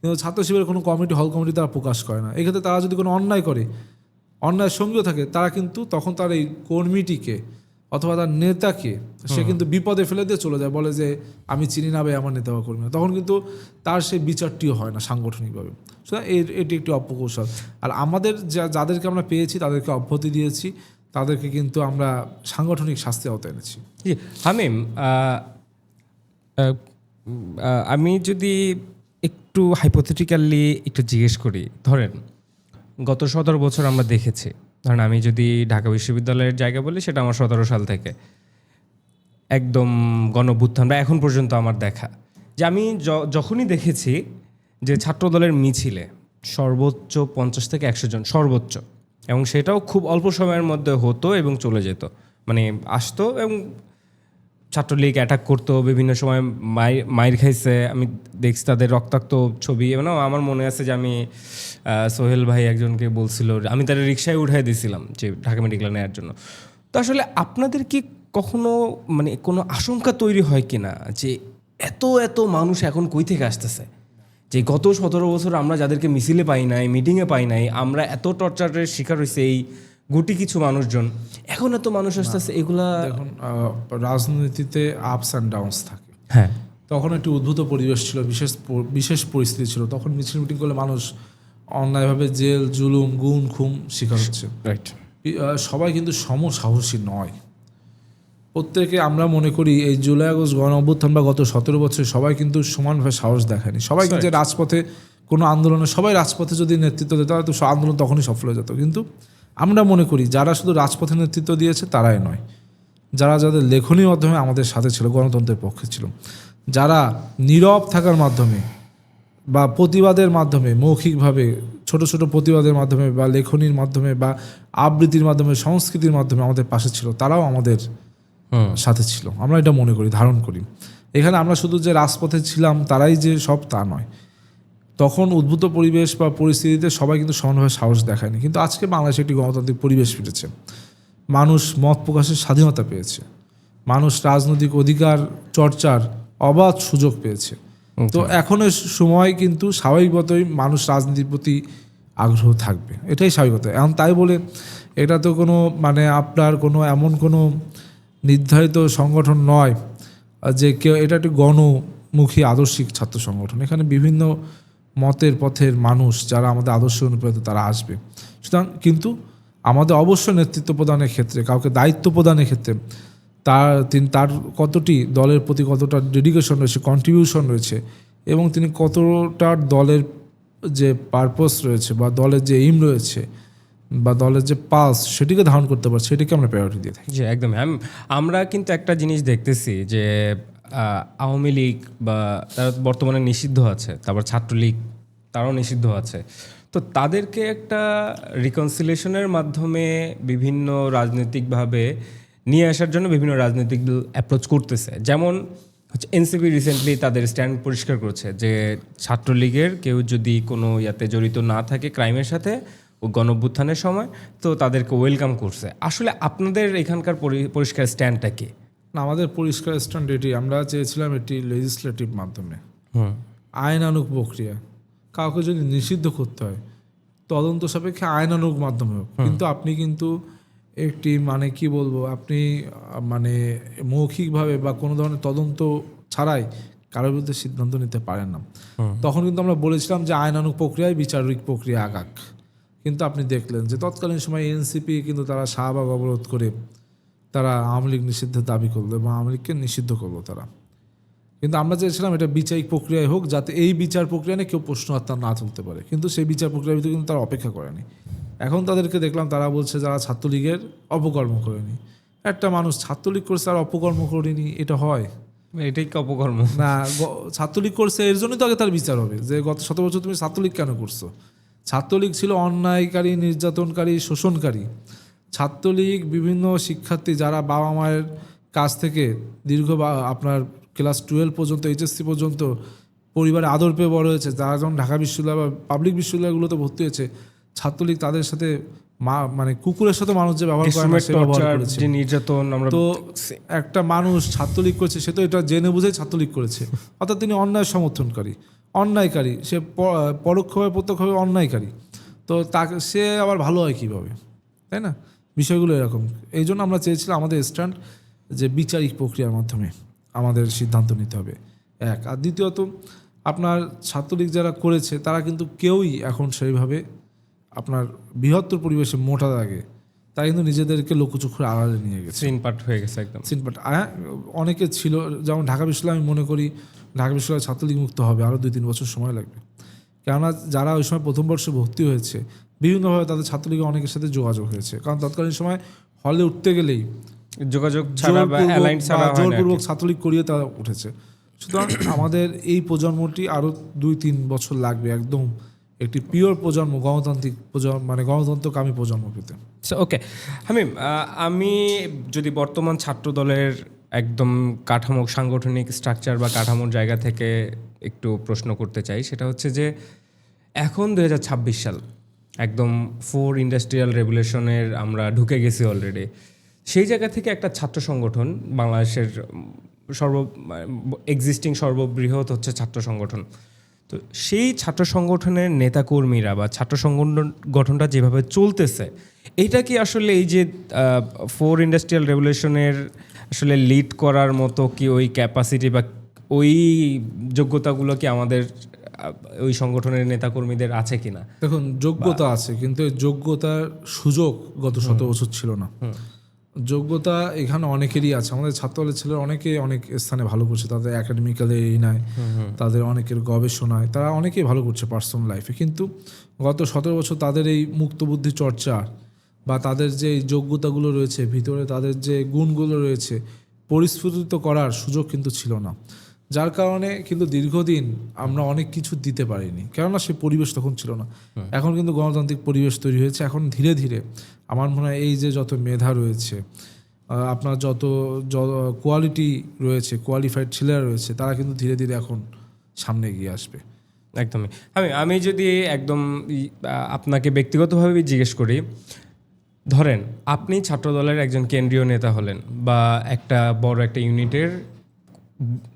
কিন্তু ছাত্র শিবিরের কোনো কমিটি, হল কমিটি তারা প্রকাশ করে না। এক্ষেত্রে তারা যদি কোনো অন্যায় করে, অন্যায়ের সঙ্গেও থাকে, তারা কিন্তু তখন তার এই কর্মীটিকে অথবা তার নেতাকে সে কিন্তু বিপদে ফেলে দিয়ে চলে যায়, বলে যে আমি চিনি না ভাই আমার নেতা বা কর্মী না। তখন কিন্তু তার সেই বিচারটিও হয় না সাংগঠনিকভাবে। সুতরাং এটি একটি অপকৌশল। আর আমাদের যাদেরকে আমরা পেয়েছি তাদেরকে অব্যাহতি দিয়েছি, তাদেরকে কিন্তু আমরা সাংগঠনিক শাস্তি আওতায় এনেছি। জি হামিম, আমি যদি একটু হাইপোথেটিক্যালি একটু জিজ্ঞেস করি, ধরেন গত 17 বছর আমরা দেখেছি, ধরেন আমি যদি ঢাকা বিশ্ববিদ্যালয়ের জায়গা বলি, সেটা আমার 17 সাল থেকে একদম গণঅভ্যুত্থান বা এখন পর্যন্ত আমার দেখা, যে আমি যখনই দেখেছি যে ছাত্রদলের মিছিলে সর্বোচ্চ 50 থেকে 100 জন সর্বোচ্চ, এবং সেটাও খুব অল্প সময়ের মধ্যে হতো এবং চলে যেত, মানে আসতো এবং ছাত্রলীগ অ্যাটাক করতো, বিভিন্ন সময় মাইর খাইছে, আমি দেখছি তাদের রক্তাক্ত ছবি। মানে আমার মনে আছে যে আমি সোহেল ভাই একজনকে বলছিল, আমি তার রিক্সায় উঠাই দিয়েছিলাম যে ঢাকা মেডিকেল নেওয়ার জন্য। তো আসলে আপনাদের কি কখনো মানে কোনো আশঙ্কা তৈরি হয় কি না যে এত এত মানুষ এখন কই থেকে আসতেছে, যে গত 17 বছর আমরা যাদেরকে মিছিলে পাই নাই, মিটিংয়ে পাই নাই, আমরা এত টর্চারের শিকার হয়েছে এই গুটি কিছু মানুষজন, এখন এত মানুষ আসতেছে? এগুলা এখন রাজনীতিতে আপস অ্যান্ড ডাউনস থাকে। হ্যাঁ, তখন একটি উদ্ভূত পরিবেশ ছিল, বিশেষ পরিস্থিতি ছিল। তখন মিছিল মিটিং করলে মানুষ অন্যায়ভাবে জেল, জুলুম, গুম, খুম শিকার হচ্ছে। রাইট। সবাই কিন্তু সমসাহসী নয়। প্রত্যেকে আমরা মনে করি এই জুলাই আগস্ট গণ অভ্যুত্থান বা গত 17 বছর সবাই কিন্তু সমানভাবে সাহস দেখায়নি। সবাই কিন্তু রাজপথে কোনো আন্দোলনে, সবাই রাজপথে যদি নেতৃত্ব দিত হয়তো আন্দোলন তখনই সফল হয়ে যেত। কিন্তু আমরা মনে করি যারা শুধু রাজপথে নেতৃত্ব দিয়েছে তারাই নয়, যাদের লেখনীর মাধ্যমে আমাদের সাথে ছিল, গণতন্ত্রের পক্ষে ছিল, যারা নীরব থাকার মাধ্যমে বা প্রতিবাদের মাধ্যমে, মৌখিকভাবে ছোট ছোট প্রতিবাদের মাধ্যমে বা লেখনীর মাধ্যমে বা আবৃত্তির মাধ্যমে, সংস্কৃতির মাধ্যমে আমাদের পাশে ছিল, তারাও আমাদের সাথে ছিল। আমরা এটা মনে করি, ধারণ করি। এখানে আমরা শুধু যে রাজপথে ছিলাম তারাই যে সব, তা নয়। তখন উদ্ভূত পরিবেশ বা পরিস্থিতিতে সবাই কিন্তু সমানভাবে সাহস দেখায়নি। কিন্তু আজকে বাংলাদেশে একটি গণতান্ত্রিক পরিবেশ ফিরেছে, মানুষ মত প্রকাশের স্বাধীনতা পেয়েছে, মানুষ রাজনৈতিক অধিকার চর্চার অবাধ সুযোগ পেয়েছে। তো এখনের সময় কিন্তু স্বাভাবিকতই মানুষ রাজনীতির প্রতি আগ্রহ থাকবে, এটাই স্বাভাবিকতা। এখন তাই বলে এটা তো কোনো মানে আপনার কোনো এমন কোনো নির্ধারিত সংগঠন নয় যে কেউ, এটা একটি গণমুখী আদর্শিক ছাত্র সংগঠন। এখানে বিভিন্ন মতের পথের মানুষ যারা আমাদের আদর্শ অনুপ্রাণিত তারা আসবে। সুতরাং কিন্তু আমাদের অবশ্য নেতৃত্ব প্রদানের ক্ষেত্রে, কাউকে দায়িত্ব প্রদানের ক্ষেত্রে তার কতটি দলের প্রতি কতটা ডেডিকেশন রয়েছে, কন্ট্রিবিউশন রয়েছে, এবং তিনি কতটা দলের যে পারপাস রয়েছে বা দলের যে এইম রয়েছে বা দলের যে পালস সেটিকে ধারণ করতে পারছে, সেটিকে আমরা প্রায়োরিটি দিয়ে থাকি। জি একদমই। আমরা কিন্তু একটা জিনিস দেখতেছি যে আওয়ামী লীগ বা তারা বর্তমানে নিষিদ্ধ আছে, তারপর ছাত্রলীগ তারাও নিষিদ্ধ আছে। তো তাদেরকে একটা রিকনসিলিয়েশনের মাধ্যমে বিভিন্ন রাজনৈতিকভাবে নিয়ে আসার জন্য বিভিন্ন রাজনৈতিক অ্যাপ্রোচ করতেছে। যেমন হচ্ছে এনসিপি রিসেন্টলি তাদের স্ট্যান্ড পরিষ্কার করেছে যে ছাত্রলীগের কেউ যদি কোনো ইয়াতে জড়িত না থাকে ক্রাইমের সাথে ও গণঅভ্যুত্থানের সময়, তো তাদেরকে ওয়েলকাম করছে। আসলে আপনাদের এখানকার পরিষ্কার স্ট্যান্ডটা কি? না, আমাদের পরিষ্কার স্ট্যান্ড এটি, আমরা চেয়েছিলাম এটি লেজিসলেটিভ মাধ্যমে, আইনানুগ প্রক্রিয়া। কাউকে যদি নিষিদ্ধ করতে হয় তদন্ত সাপেক্ষে আইনানুগ মাধ্যমে হোক। কিন্তু আপনি কিন্তু একটি মানে কি বলবো, আপনি মানে মৌখিকভাবে বা কোনো ধরনের তদন্ত ছাড়াই কারোর বিরুদ্ধে সিদ্ধান্ত নিতে পারেন না। তখন কিন্তু আমরা বলেছিলাম যে আইনানুগ প্রক্রিয়ায় বিচারিক প্রক্রিয়া আগাক। কিন্তু আপনি দেখলেন যে তৎকালীন সময় এনসিপি কিন্তু তারা শাহবাগ অবরোধ করে তারা আওয়ামী লীগ নিষিদ্ধের দাবি করলো এবং আওয়ামী লীগকে নিষিদ্ধ করলো তারা। কিন্তু আমরা চেয়েছিলাম এটা বিচারিক প্রক্রিয়ায় হোক, যাতে এই বিচার প্রক্রিয়া নিয়ে কেউ প্রশ্ন আর না তুলতে পারে, কিন্তু সেই বিচার প্রক্রিয়ার ভিতরে কিন্তু তারা অপেক্ষা করেনি। এখন তাদেরকে দেখলাম তারা বলছে যারা ছাত্রলীগের অপকর্ম করেনি। একটা মানুষ ছাত্রলীগ করছে আর অপকর্ম করেনি, এটা হয়? এটাই কি অপকর্ম? না, ছাত্রলীগ করছে এর জন্যই তো আগে তার বিচার হবে, যে গত 17 বছর তুমি ছাত্রলীগ কেন করছো। ছাত্রলীগ ছিল অন্যায়কারী, নির্যাতনকারী, শোষণকারী। ছাত্রলীগ বিভিন্ন শিক্ষার্থী যারা বাবা মায়ের কাছ থেকে দীর্ঘ আপনার ক্লাস 12 পর্যন্ত, এইচএসসি পর্যন্ত পরিবারে আদর পেয়ে বড় হয়েছে, যারা যখন ঢাকা বিশ্ববিদ্যালয় বা পাবলিক বিশ্ববিদ্যালয়গুলোতে ভর্তি হয়েছে, ছাত্রলীগ তাদের সাথে মানে কুকুরের সাথে মানুষ যে ব্যবহার করে না সে ব্যবহার করেছে। যে নির্যাতন আমরা তো একটা মানুষ ছাত্রলীগ করছে, সে তো এটা জেনে বুঝে ছাত্রলীগ করেছে, অর্থাৎ তিনি অন্যায় সমর্থনকারী, অন্যায়কারী, সে পরোক্ষভাবে প্রত্যক্ষভাবে অন্যায়কারী। তো তাকে সে আবার ভালো হয় কীভাবে, তাই না? বিষয়গুলো এরকম। এই জন্য আমরা চেয়েছিলাম আমাদের স্ট্যান্ড যে বিচারিক প্রক্রিয়ার মাধ্যমে আমাদের সিদ্ধান্ত নিতে হবে, এক। আর দ্বিতীয়ত আপনার ছাত্রলীগ যারা করেছে তারা কিন্তু কেউই এখন সেইভাবে আপনার বৃহত্তর পরিবেশে মোটা দাগে তারা কিন্তু নিজেদেরকে লোকচক্ষুর আড়ালে নিয়ে গেছে, সিনপাট হয়ে গেছে একদম সিনপাট। অনেকে ছিল, যেমন ঢাকা বিশ্ববিদ্যালয়, আমি মনে করি ঢাকা বিশ্ববিদ্যালয় ছাত্রলীগ মুক্ত হবে, আরও 2-3 বছর সময় লাগবে। কেননা যারা ওই সময় প্রথম বর্ষে ভর্তি হয়েছে বিভিন্নভাবে তাদের ছাত্রলীগের অনেকের সাথে যোগাযোগ হয়েছে, কারণ তৎকালীন সময় হলে উঠতে গেলেই যোগাযোগ ছাড়া বা অ্যালাইন ছাড়া জোরপূর্বক ছাত্রলীগ করিয়ে তারা উঠেছে। সুতরাং আমাদের এই প্রজন্মটি আরও 2-3 বছর লাগবে একদম একটি পিওর প্রজন্ম, গণতান্ত্রিক প্রজন্ম, মানে গণতন্ত্রকামী প্রজন্ম পেতে। ওকে হামিম, আমি যদি বর্তমান ছাত্র দলের একদম কাঠামো, সাংগঠনিক স্ট্রাকচার বা কাঠামোর জায়গা থেকে একটু প্রশ্ন করতে চাই, সেটা হচ্ছে যে এখন 2026 সাল, একদম 4 ইন্ডাস্ট্রিয়াল রেভলিউশনের আমরা ঢুকে গেছি অলরেডি। সেই জায়গা থেকে একটা ছাত্র সংগঠন, বাংলাদেশের এক্সিস্টিং সর্ববৃহৎ হচ্ছে ছাত্র সংগঠন। তো সেই ছাত্র সংগঠনের নেতাকর্মীরা বা ছাত্র সংগঠনটা যেভাবে চলতেছে, এইটা কি আসলে এই যে 4 ইন্ডাস্ট্রিয়াল রেভলিউশনের আসলে লিড করার মতো কি ওই ক্যাপাসিটি বা ওই যোগ্যতাগুলো কি আমাদের ওই সংগঠনের নেতাকর্মীদের আছে কিনা? দেখুন, যোগ্যতা আছে, কিন্তু এই যোগ্যতার সুযোগ গত 17 বছর ছিল না। যোগ্যতা এখানে অনেকেরই আছে, আমাদের ছাত্রদলের ছেলেরা অনেকে অনেক স্থানে ভালো করছে, তাদের একাডেমিক্যালে এই নাই, তাদের অনেকের গবেষণায় তারা অনেকেই ভালো করছে পার্সোনাল লাইফে, কিন্তু গত 17 বছর তাদের এই মুক্তবুদ্ধি চর্চা বা তাদের যে যোগ্যতাগুলো রয়েছে ভিতরে, তাদের যে গুণগুলো রয়েছে পরিস্ফুটিত করার সুযোগ কিন্তু ছিল না। যার কারণে কিন্তু দীর্ঘদিন আমরা অনেক কিছু দিতে পারিনি, কেননা সে পরিবেশ তখন ছিল না। এখন কিন্তু গণতান্ত্রিক পরিবেশ তৈরি হয়েছে। এখন ধীরে ধীরে আমার মনে হয় এই যে যত মেধা রয়েছে, আপনার যত কোয়ালিটি রয়েছে, কোয়ালিফাইড ছেলেরা রয়েছে, তারা কিন্তু ধীরে ধীরে এখন সামনে এগিয়ে আসবে। একদমই। আমি যদি একদম আপনাকে ব্যক্তিগতভাবে জিজ্ঞেস করি, ধরেন আপনি ছাত্রদলের একজন কেন্দ্রীয় নেতা হলেন বা একটা বড় একটা ইউনিটের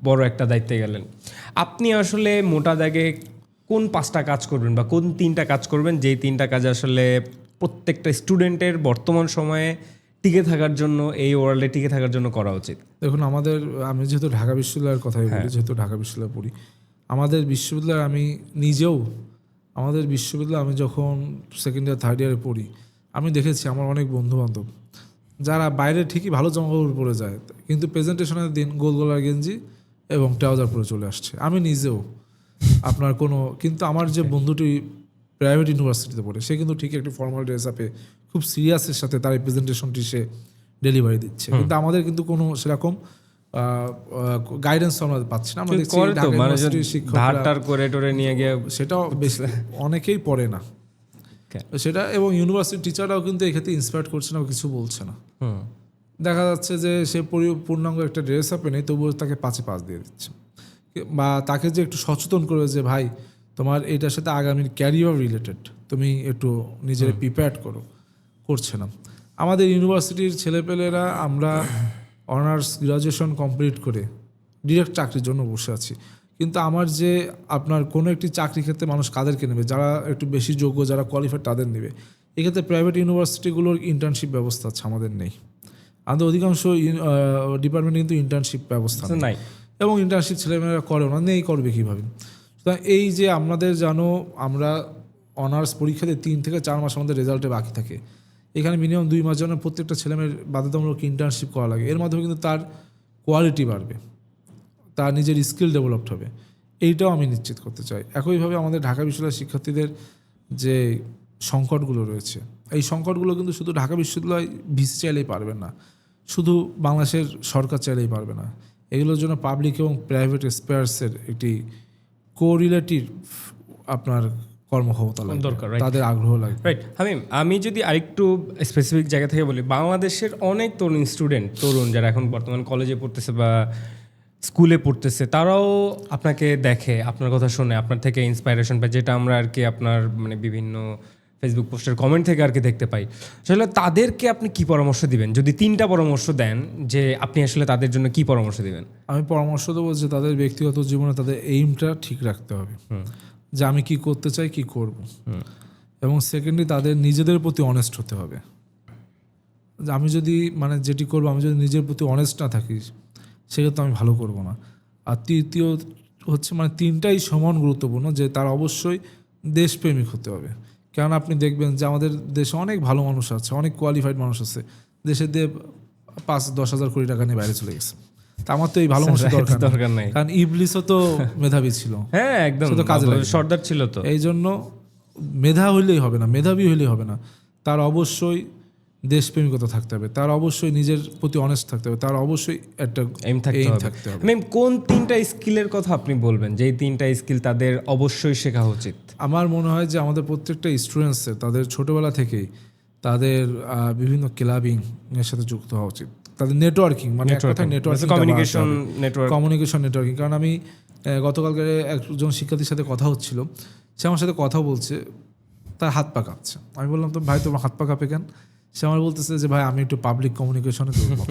বড় একটা দায়িত্বে গেলেন, আপনি আসলে মোটা দাগে কোন 5টা কাজ করবেন বা কোন 3টা কাজ করবেন, যেই 3টা কাজ আসলে প্রত্যেকটা স্টুডেন্টের বর্তমান সময়ে টিকে থাকার জন্য, এই ওয়ার্ল্ডে টিকে থাকার জন্য করা উচিত? দেখুন, আমি যেহেতু ঢাকা বিশ্ববিদ্যালয়ের কথাই বলি, যেহেতু ঢাকা বিশ্ববিদ্যালয়ে পড়ি, আমাদের বিশ্ববিদ্যালয়ে আমি নিজেও, আমাদের বিশ্ববিদ্যালয়ে আমি যখন 2nd ইয়ার 3rd ইয়ারে পড়ি, আমি দেখেছি আমার অনেক বন্ধুবান্ধব যারা বাইরে ঠিকই ভালো জামাকাপড় পরে যায়, কিন্তু প্রেজেন্টেশনের দিন গোল গলার গেঞ্জি এবং ট্রাউজার পরে চলে আসছে। আমি নিজেও আপনার কিন্তু আমার যে বন্ধুটি প্রাইভেট ইউনিভার্সিটিতে পড়ে, সে কিন্তু ঠিক একটি ফর্মাল ড্রেস আপে খুব সিরিয়াসের সাথে তার এই প্রেজেন্টেশনটি সে ডেলিভারি দিচ্ছে, কিন্তু আমাদের কিন্তু কোনো সেরকম গাইডেন্স আমরা পাচ্ছি না। আমাদের সেটাও বেশি অনেকেই পড়ে না সেটা, এবং ইউনিভার্সিটি টিচাররাও কিন্তু এক্ষেত্রে ইন্সপায়ার করছে না, কিছু বলছে না। দেখা যাচ্ছে যে সে পূর্ণাঙ্গ একটা ড্রেস আপে নেই, তবুও তাকে 5-5 দিয়ে দিচ্ছে, বা তাকে যে একটু সচেতন করবে যে ভাই তোমার এটার সাথে আগামীর ক্যারিয়ার রিলেটেড, তুমি একটু নিজের প্রিপেয়ার করছে না। আমাদের ইউনিভার্সিটির ছেলেপেলেরা আমরা অনার্স গ্রাজুয়েশন কমপ্লিট করে ডিরেক্ট চাকরির জন্য বসে আছি, কিন্তু আমার যে আপনার কোনো একটি চাকরি ক্ষেত্রে মানুষ কাদেরকে নেবে, যারা একটু বেশি যোগ্য, যারা কোয়ালিফাইড তাদের নেবে। এক্ষেত্রে প্রাইভেট ইউনিভার্সিটিগুলোর ইন্টার্নশিপ ব্যবস্থা আছে, আমাদের নেই। আমাদের অধিকাংশ ডিপার্টমেন্টে কিন্তু ইন্টার্নশিপ ব্যবস্থা নাই, এবং ইন্টার্নশিপ ছেলেমেয়েরা করেও না, নেই, করবে কীভাবে? সুতরাং এই যে আমাদের আমরা অনার্স পরীক্ষাতে 3 থেকে 4 মাস আমাদের রেজাল্টে বাকি থাকে, এখানে মিনিমাম 2 মাস যেন প্রত্যেকটা ছেলেমেয়ের বাধ্যতামূলক ইন্টার্নশিপ করা লাগে। এর মাধ্যমে কিন্তু তার কোয়ালিটি বাড়বে, তার নিজের স্কিল ডেভেলপড হবে, এইটাও আমি নিশ্চিত করতে চাই। একইভাবে আমাদের ঢাকা বিশ্ববিদ্যালয়ের শিক্ষার্থীদের যে সংকটগুলো রয়েছে, এই সংকটগুলো কিন্তু শুধু ঢাকা বিশ্ববিদ্যালয় ভিসি চাইলেই পারবে না, শুধু বাংলাদেশের সরকার চাইলেই পারবে না। এগুলোর জন্য পাবলিক এবং প্রাইভেট স্পেয়ার্সের একটি কোরিলেটিভ আপনার কর্মক্ষমতা লাগবে, দরকার, right? তাদের আগ্রহ লাগবে। রাইট হামিম, আমি যদি আরেকটু স্পেসিফিক জায়গা থেকে বলি, বাংলাদেশের অনেক তরুণ যারা এখন বর্তমান কলেজে পড়তেছে বা স্কুলে পড়তেছে, তারাও আপনাকে দেখে, আপনার কথা শুনে, আপনার থেকে ইন্সপাইরেশন পায়, যেটা আমরা আর কি আপনার মানে বিভিন্ন ফেসবুক পোস্টের কমেন্ট থেকে আর কি দেখতে পাই। আসলে তাদেরকে আপনি কি পরামর্শ দিবেন, যদি 3টা পরামর্শ দেন, যে আপনি আসলে তাদের জন্য কি পরামর্শ দিবেন? আমি পরামর্শ দেবো যে তাদের ব্যক্তিগত জীবনে তাদের এইমটা ঠিক রাখতে হবে, যে আমি কি করতে চাই, কি করব। এবং সেকেন্ডলি তাদের নিজেদের প্রতি অনেস্ট হতে হবে, যে আমি যদি মানে যেটি করবো, আমি যদি নিজের প্রতি অনেস্ট না থাকি, সেক্ষেত্রে আমি ভালো করব না। আর তৃতীয় হচ্ছে মানে 3টাই সমান গুরুত্বপূর্ণ, যে তার অবশ্যই দেশপ্রেমিক হতে হবে। কারণ আপনি দেখবেন যে আমাদের দেশে অনেক ভালো মানুষ আছে, অনেক কোয়ালিফাইড মানুষ আছে, দেশের দিয়ে 5-10 হাজার কোটি টাকা নিয়ে বাইরে চলে গেছে। তা আমার তো এই ভালো মানুষের দরকার নেই, কারণ ইবলিসও তো মেধাবী ছিল। হ্যাঁ, একদম কাজে সর্দার ছিল তো। এই জন্য মেধা হইলেই হবে না, মেধাবী হইলেই হবে না, তার অবশ্যই দেশপ্রেমিকতা থাকতে হবে, তার অবশ্যই নিজের প্রতি অনেস্ট থাকতে হবে, তার অবশ্যই একটা এইম থাকতে হবে। ম্যাম, কোন 3টা স্কিলের কথা আপনি বলবেন যে এই 3টা স্কিল তাদের অবশ্যই শেখা উচিত? আমার মনে হয় যে আমাদের প্রত্যেকটা স্টুডেন্টসের তাদের ছোটবেলা থেকেই তাদের বিভিন্ন ক্লাবিং এর সাথে যুক্ত হওয়া উচিত, তাদের নেটওয়ার্কিং, মানে এক কথায় নেটওয়ার্কিং, কমিউনিকেশন নেটওয়ার্কিং। কারণ আমি গতকালকে একজন শিক্ষার্থীর সাথে কথা হচ্ছিল, সে আমার সাথে কথা বলছে, তার হাত পা কাঁপছে। আমি বললাম, তো ভাই তোমার হাত পা কাঁপে কেন? সে আমার বলতেছে যে ভাই আমি একটু পাবলিক কমিউনিকেশনে করবো।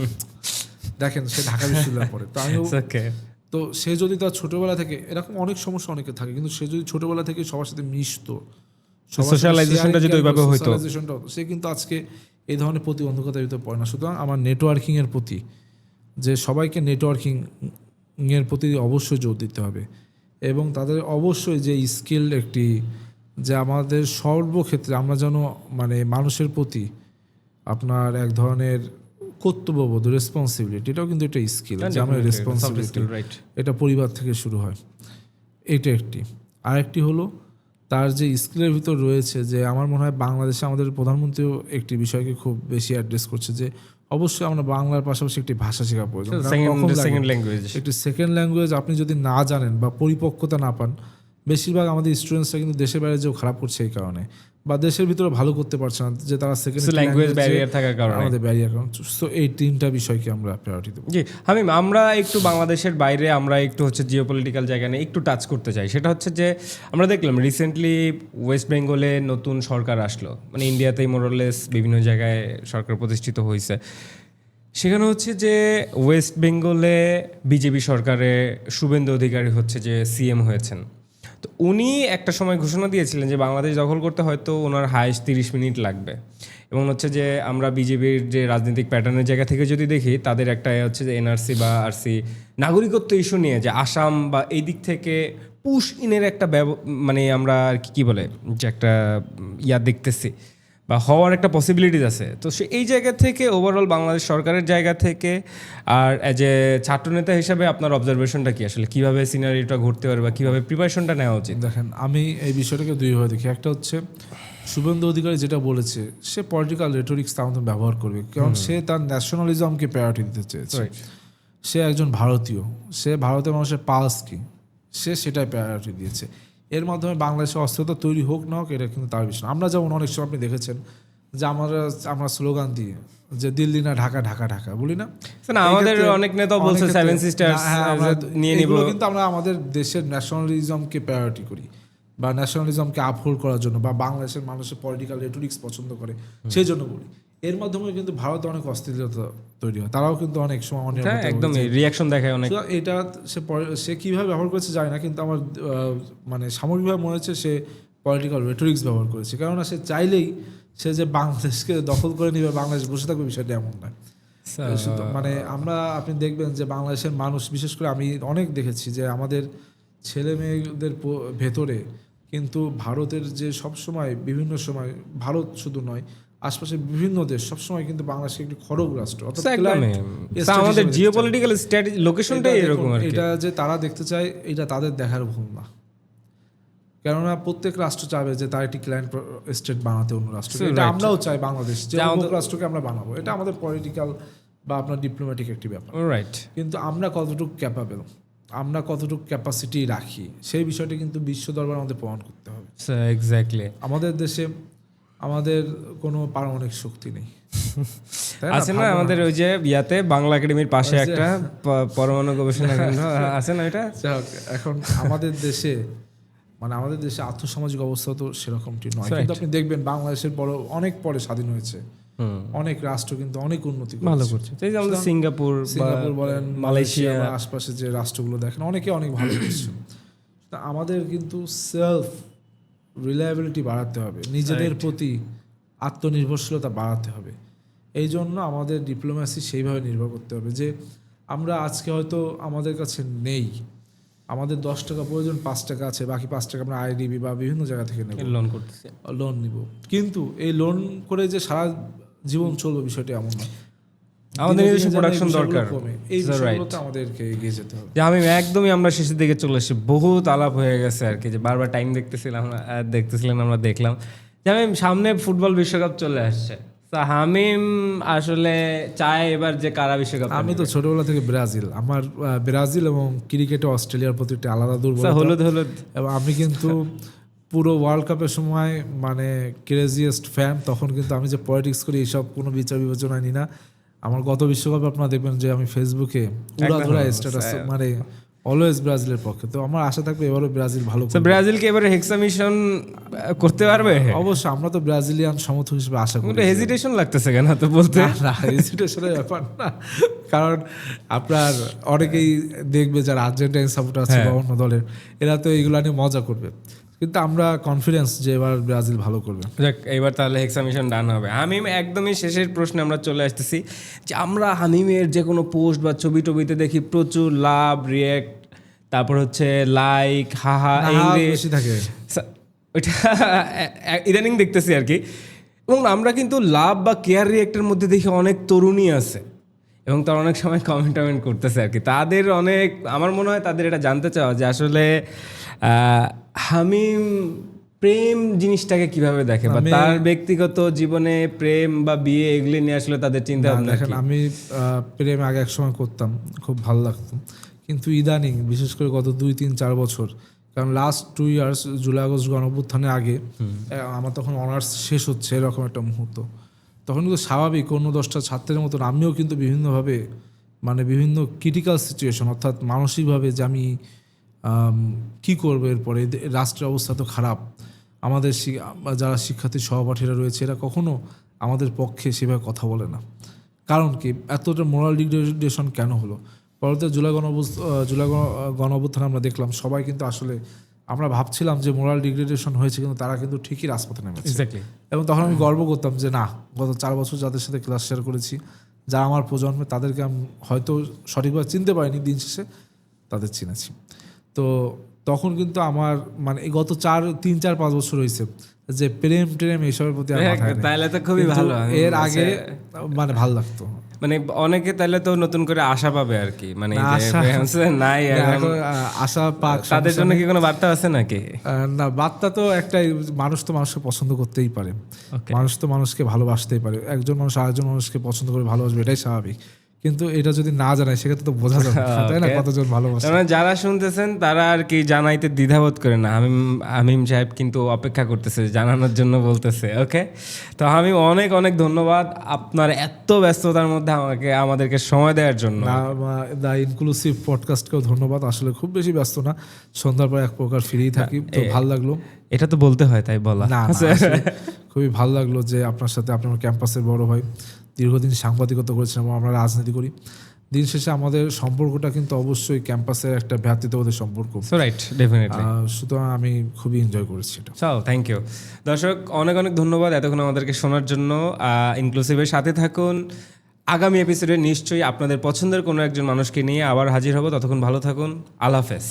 দেখেন, সে ঢাকা বিশ্ববিদ্যালয়ে পড়ে, তো আমি তো সে যদি তার ছোটবেলা থেকে, এরকম অনেক সমস্যা অনেকে থাকে, কিন্তু সে যদি ছোটবেলা থেকে সবার সাথে মিশতো, সোশ্যালাইজেশনটা যদি ওইভাবে হতো, সে কিন্তু আজকে এই ধরনের প্রতিবন্ধকতার ভিতরে পড়ে না। সুতরাং আমার নেটওয়ার্কিং এর প্রতি, যে সবাইকে নেটওয়ার্কিং এর প্রতি অবশ্যই জোর দিতে হবে, এবং তাদের অবশ্যই যে স্কিল একটি, যে আমাদের সর্বক্ষেত্রে আমরা যেন মানে মানুষের প্রতি আপনার এক ধরনের কর্তব্যবোধ, রেসপন্সিবিলিটি, এটাও কিন্তু একটা স্কিল, যে আমার রেসপন্সিবিলিটি, এটা পরিবার থেকে শুরু হয়। এটা একটি। আরেকটি হলো তার যে স্কিলের ভিতর রয়েছে, যে আমার মনে হয় বাংলাদেশে আমাদের প্রধানমন্ত্রীও একটি বিষয়কে খুব বেশি অ্যাড্রেস করছে, যে অবশ্যই আমরা বাংলার পাশাপাশি একটি ভাষা শেখা প্রয়োজন। একটি সেকেন্ড ল্যাঙ্গুয়েজ আপনি যদি না জানেন বা পরিপক্কতা না পান, বেশিরভাগ আমাদের স্টুডেন্টসরা কিন্তু দেশের বাইরে যেও খারাপ করছে এই কারণে, বা দেশের ভিতরে ভালো করতে পারছে না, যে তারা সেকেন্ড ল্যাঙ্গুয়েজ ব্যারিয়ার থাকার কারণে, আমাদের ব্যারিয়ার কারণ। তো এই 3টা বিষয়কে আমরা প্রায়োরিটি দেব। জি হামিম, আমরা একটু বাংলাদেশের বাইরে, আমরা একটু হচ্ছে জিওপলিটিক্যাল জায়গা নিয়ে একটু টাচ করতে চাই। সেটা হচ্ছে যে আমরা দেখলাম রিসেন্টলি ওয়েস্ট বেঙ্গলে নতুন সরকার আসলো, মানে ইন্ডিয়াতেই মোরলেস বিভিন্ন জায়গায় সরকার প্রতিষ্ঠিত হয়েছে। সেখানে হচ্ছে যে ওয়েস্ট বেঙ্গলে বিজেপি সরকারে শুভেন্দু অধিকারী হচ্ছে যে সিএম হয়েছেন। তো উনি একটা সময় ঘোষণা দিয়েছিলেন যে বাংলাদেশ দখল করতে হয়তো ওনার হাইস্ট 30 মিনিট লাগবে, এবং হচ্ছে যে আমরা বিজেপির যে রাজনৈতিক প্যাটার্নের জায়গা থেকে যদি দেখি, তাদের একটা হচ্ছে যে এনআরসি বা আরসি নাগরিকত্ব ইস্যু নিয়ে যে আসাম বা এই দিক থেকে পুশ ইনের একটা মানে আমরা আর কি বলে যে একটা দেখতেছি বা হওয়ার একটা পসিবিলিটিস আছে। তো সে এই জায়গা থেকে ওভারঅল বাংলাদেশ সরকারের জায়গা থেকে আর অ্যাজ এ ছাত্রনেতা হিসাবে আপনার অবজারভেশনটা কি, আসলে কীভাবে সিনারিটা ঘটতে পারে বা কীভাবে প্রিপারেশনটা নেওয়া উচিত? দেখেন, আমি এই বিষয়টাকে দুইভাবে দেখি। একটা হচ্ছে শুভেন্দু অধিকারী যেটা বলেছে, সে পলিটিক্যাল রেটোরিক্স তার মতো ব্যবহার করবে, কারণ সে তার ন্যাশনালিজমকে প্রায়োরিটি দিতে চেয়েছে। সে একজন ভারতীয়, সে ভারতের মানুষের পালস কি, সে সেটাই প্রায়োরিটি দিয়েছে। এর মাধ্যমে বাংলাদেশে অস্থিরতা তৈরি হোক না হোক, এটা কিন্তু তার বিষয়। আমরা যেমন অনেক সময় আপনি দেখেছেন যে আমরা স্লোগান দিয়ে যে দিল্লি না ঢাকা, ঢাকা ঢাকা বলি না, আমাদের অনেক নেতা বলছে সেভেন সিস্টার্স নিয়ে নিব, কিন্তু আমরা আমাদের দেশের ন্যাশনালিজমকে প্রায়োরিটি করি, বা ন্যাশনালিজমকে আপহোল্ড করার জন্য, বা বাংলাদেশের মানুষের পলিটিক্যাল রেটোরিক্স পছন্দ করে সেই জন্য বলি। এর মাধ্যমে কিন্তু ভারতে অনেক অস্থিরতা তৈরি হয়, তারাও কিন্তু অনেক সময় একদম রিয়াকশন দেখায় অনেক। এটা সে কীভাবে ব্যবহার করেছে জানি না, কিন্তু আমার মানে সামগ্রিকভাবে মনে হচ্ছে সে পলিটিক্যাল রেটোরিক্স ব্যবহার করেছে। কেননা সে চাইলেই সে যে বাংলাদেশকে দখল করে নিবে, বাংলাদেশ বসে থাকবে, বিষয়টা এমন নয়। মানে আপনি দেখবেন যে বাংলাদেশের মানুষ, বিশেষ করে আমি অনেক দেখেছি যে আমাদের ছেলে মেয়েদের ভেতরে কিন্তু ভারতের যে সবসময় বিভিন্ন সময়, ভারত শুধু নয়, আশপাশের বিভিন্ন দেশ সবসময় কিন্তু বাংলাদেশ একটি খড়গ রাষ্ট্র, অর্থাৎ একদমই। client তা আমাদের state হিসেবে জিওপলিটিক্যাল স্ট্র্যাটেজি লোকেশনটাই এটা এরকম দেখুন, আর কি। এটা যে তারা দেখতে চায় এটা তাদের দেখার ভুল না, কেননা প্রত্যেক রাষ্ট্র চাইবে যে তার একটি ক্লায়েন্ট স্টেট বানাতে অন্য রাষ্ট্রকে। এটা right. আমরাও চাই বাংলাদেশ যে যা অমুক আমাদের- রাষ্ট্রকে আমরা বানাবো, এটা আমাদের পলিটিক্যাল বা আপনার ডিপ্লোম্যাটিক একটি ব্যাপার। রাইট। কিন্তু আমরা কতটুকু ক্যাপাবেল, আমরা কতটুকু ক্যাপাসিটি রাখি, সেই বিষয়টি কিন্তু বিশ্ব দরবারে আমাদের প্রমাণ করতে হবে। এক্স্যাক্টলি। আমাদের দেশে আমাদের কোনো পারমাণবিক শক্তি নেই, তাই আছে না আমাদের ওই যে ইয়াতে বাংলা একাডেমির পাশে ওই যে- একটা পরমাণু গবেষণা কেন্দ্র আছে না এটা? যাই হোক, এখন আমাদের দেশে মানে আমাদের দেশে আর্থসামাজিক অবস্থা তো সেরকমটি নয়, কিন্তু আপনি দেখবেন বাংলাদেশের অনেক পরে স্বাধীন হয়েছে, অনেক রাষ্ট্র কিন্তু অনেক উন্নতি ভালো করছে। এই যে আমাদের সিঙ্গাপুর বলেন, মালয়েশিয়া বা আশপাশে যে রাষ্ট্রগুলো দেখেন অনেকে অনেক ভালো করছে। তা আমাদের কিন্তু সেলফ রিলায়েবিলিটি বাড়াতে হবে, নিজেদের প্রতি আত্মনির্ভরশীলতা বাড়াতে হবে। এই জন্য আমাদের ডিপ্লোম্যাসি সেইভাবে নির্ভর করতে হবে যে আমরা আজকে হয়তো আমাদের কাছে নেই, আমাদের 10 টাকা প্রয়োজন, 5 টাকা আছে, বাকি 5 টাকা আমরা আইডিবি বা বিভিন্ন জায়গা থেকে নেব, লোন করতেছে। লোন নিব। কিন্তু এই লোন করে যে সারা জীবন চলবে বিষয়টি এমন না, আমাদের দিনে নিজস্ব দিনে যেন এই প্রোডাকশন বিষয়গুলো দরকার। কমে, এই বিষয়গুলোতে আমাদেরকে এগিয়ে যেতে হবে। যে আমি একদমই আমরা শেষের দিকে চলে এসেছি, বহুত আলাপ হয়ে গেছে আর কি, যে বারবার টাইম দেখতেছিলেন আমরা দেখলাম যে আমি সামনে ফুটবল বিশ্বকাপ চলে আসছে, তা হামিম আসলে চায় এবার যে কারা বিশ্বকাপ। আমি তো ছোটবেলা থেকে ব্রাজিল, আমার ব্রাজিল এবং ক্রিকেটে অস্ট্রেলিয়ার প্রতি একটা আলাদা দুর্বলতা, হলুদ হলুদ। এবং আমি কিন্তু পুরো ওয়ার্ল্ড কাপের সময় মানে ক্রেজিয়েস্ট ফ্যান। তখন কিন্তু আমি যে পলিটিক্স করি এইসব কোনো বিচার বিবেচনা নিই না। আমার গত বিশ্বকাপে আপনারা দেখবেন যে আমি ফেসবুকে উড়াধুরা স্ট্যাটাস, মানে অলওয়েজ ব্রাজিলের পক্ষে। তো আমার আশা থাকবে এবারও ব্রাজিল ভালো করবে। ব্রাজিলকে এবারে হেক্সামিশন করতে পারবে? অবশ্যই, আমরা তো ব্রাজিলিয়ান সমর্থক হিসেবে আশা করি। হেজিটেশন লাগতেছে কেন তো বলতে? না, হেজিটেশনের ব্যাপার না, কারণ আপনার অনেকেই দেখবে যারা আর্জেন্টাইন সাপোর্টার আছে বা অন্য দলের, এরা তো এইগুলো নিয়ে মজা করবে, কিন্তু আমরা কনফিডেন্স যে এবার ব্রাজিল ভালো করবে। যাক, এবার তাহলে হেক্সামিশন ডান হবে। হামিম, একদমই শেষের প্রশ্নে আমরা চলে আসতেছি যে আমরা হামিমের যে কোনো পোস্ট বা ছবিতে দেখি প্রচুর লাভ, রিয়েক্ট, তারপর হচ্ছে লাইক, হাহা, বেশি থাকে ওইটা ইদানিং দেখতেছি আর কি। এবং আমরা কিন্তু লাভ বা কেয়ার রিয়েক্টের মধ্যে দেখি অনেক তরুণী আছে এবং তারা অনেক সময় কমেন্ট করতেছে আর কি। তাদের অনেক, আমার মনে হয় তাদের এটা জানতে চাওয়া যে আসলে হামিম প্রেম জিনিসটাকে কিভাবে দেখে, বা তার ব্যক্তিগত জীবনে প্রেম বা বিয়ে এগুলি নিয়ে আসলে তাদের চিন্তা ভাবনা। দেখেন, আমি প্রেম আগে এক সময় করতাম, খুব ভালো লাগতো, কিন্তু ইদানিং বিশেষ করে গত 2-3-4 বছর, কারণ লাস্ট 2 ইয়ার্স জুলাই আগস্ট গণঅভ্যুত্থানের আগে আমার তখন অনার্স শেষ হচ্ছে, এরকম একটা মুহূর্ত। তখন কিন্তু স্বাভাবিক অন্য 10টা ছাত্রের মতন আমিও কিন্তু বিভিন্নভাবে মানে বিভিন্ন ক্রিটিক্যাল সিচুয়েশন, অর্থাৎ মানসিকভাবে যে আমি কি করবো এরপরে, রাষ্ট্রের অবস্থা তো খারাপ, আমাদের যারা শিক্ষার্থী সহপাঠীরা রয়েছে এরা কখনো আমাদের পক্ষে সেভাবে কথা বলে না। কারণ কি, এতটা মোরাল ডিগ্রেডেশন কেন হলো? পরবর্তী জুলাই গণঅভ্যুত্থানে আমরা দেখলাম সবাই কিন্তু আসলে আমরা ভাবছিলাম যে মোরাল ডিগ্রেডেশন হয়েছে, কিন্তু তারা কিন্তু ঠিকই রাজপথে নেমেছে। এবং তখন আমি গর্ব করতাম যে না, গত 4 বছর যাদের সাথে ক্লাস শেয়ার করেছি, যারা আমার প্রজন্মে, তাদেরকে আমি হয়তো সঠিকভাবে চিনতে পারিনি, দিন শেষে তাদের চিনেছি। তো তখন কিন্তু আমার মানে এই গত 3-4-5 বছর হয়েছে যে প্রেম এইসবের প্রতি আমার মাথায় নেই। তাহলে তো খুবই ভালো। এর আগে মানে ভালো লাগতো, মানে অনেকে তাহলে তো নতুন করে আশা পাবে আর কি, মানে নাই আশা পাক। তাদের জন্য কি কোনো বার্তা আছে নাকি? না, বার্তা তো একটাই, মানুষ তো মানুষকে পছন্দ করতেই পারে, মানুষ তো মানুষকে ভালোবাসতেই পারে, একজন মানুষ আরেকজন মানুষকে পছন্দ করে ভালোবাসবে, এটাই স্বাভাবিক। কিন্তু এটা যদি না জানায় সেক্ষেত্রে তো বোঝা যাবে না, তাই না, কতজন ভালোবাসে। যারা শুনতেছেন তারা আর কি জানাইতে দ্বিধাবোধ করে না। হামিম সাহেব কিন্তু অপেক্ষা করতেছে, জানানোর জন্য বলতেছে। ওকে, তো হামিম, অনেক অনেক ধন্যবাদ আপনার এত ব্যস্ততার মধ্যে আমাদেরকে সময় দেওয়ার জন্য। দ্য ইনক্লুসিভ পডকাস্টকেও ধন্যবাদ। আসলে খুব বেশি ব্যস্ত না, সন্ধ্যার পর এক প্রকার ফ্রিই থাকি, তো ভালো লাগলো। এটা তো বলতে হয় তাই বলা না, খুবই ভালো লাগলো যে আপনার সাথে, আপনার ক্যাম্পাসের বড় ভাই, দীর্ঘদিন সাংবাদিকতা করেছেন এবং আমরা রাজনীতি করি। দিন শেষে আমাদের সম্পর্কটা কিন্তু অবশ্যই ক্যাম্পাসের একটা ভ্রাতৃত্ববোধের সম্পর্ক। Right, definitely. সুতরাং আমি খুবই এনজয় করেছি এটা। Thank you. দর্শক, অনেক অনেক ধন্যবাদ এতক্ষণ আমাদেরকে শোনার জন্য। ইনক্লুসিভের সাথে থাকুন। আগামী এপিসোডে নিশ্চয়ই আপনাদের পছন্দের কোনো একজন মানুষকে নিয়ে আবার হাজির হব। ততক্ষণ ভালো থাকুন। আল্লাহ হাফেজ।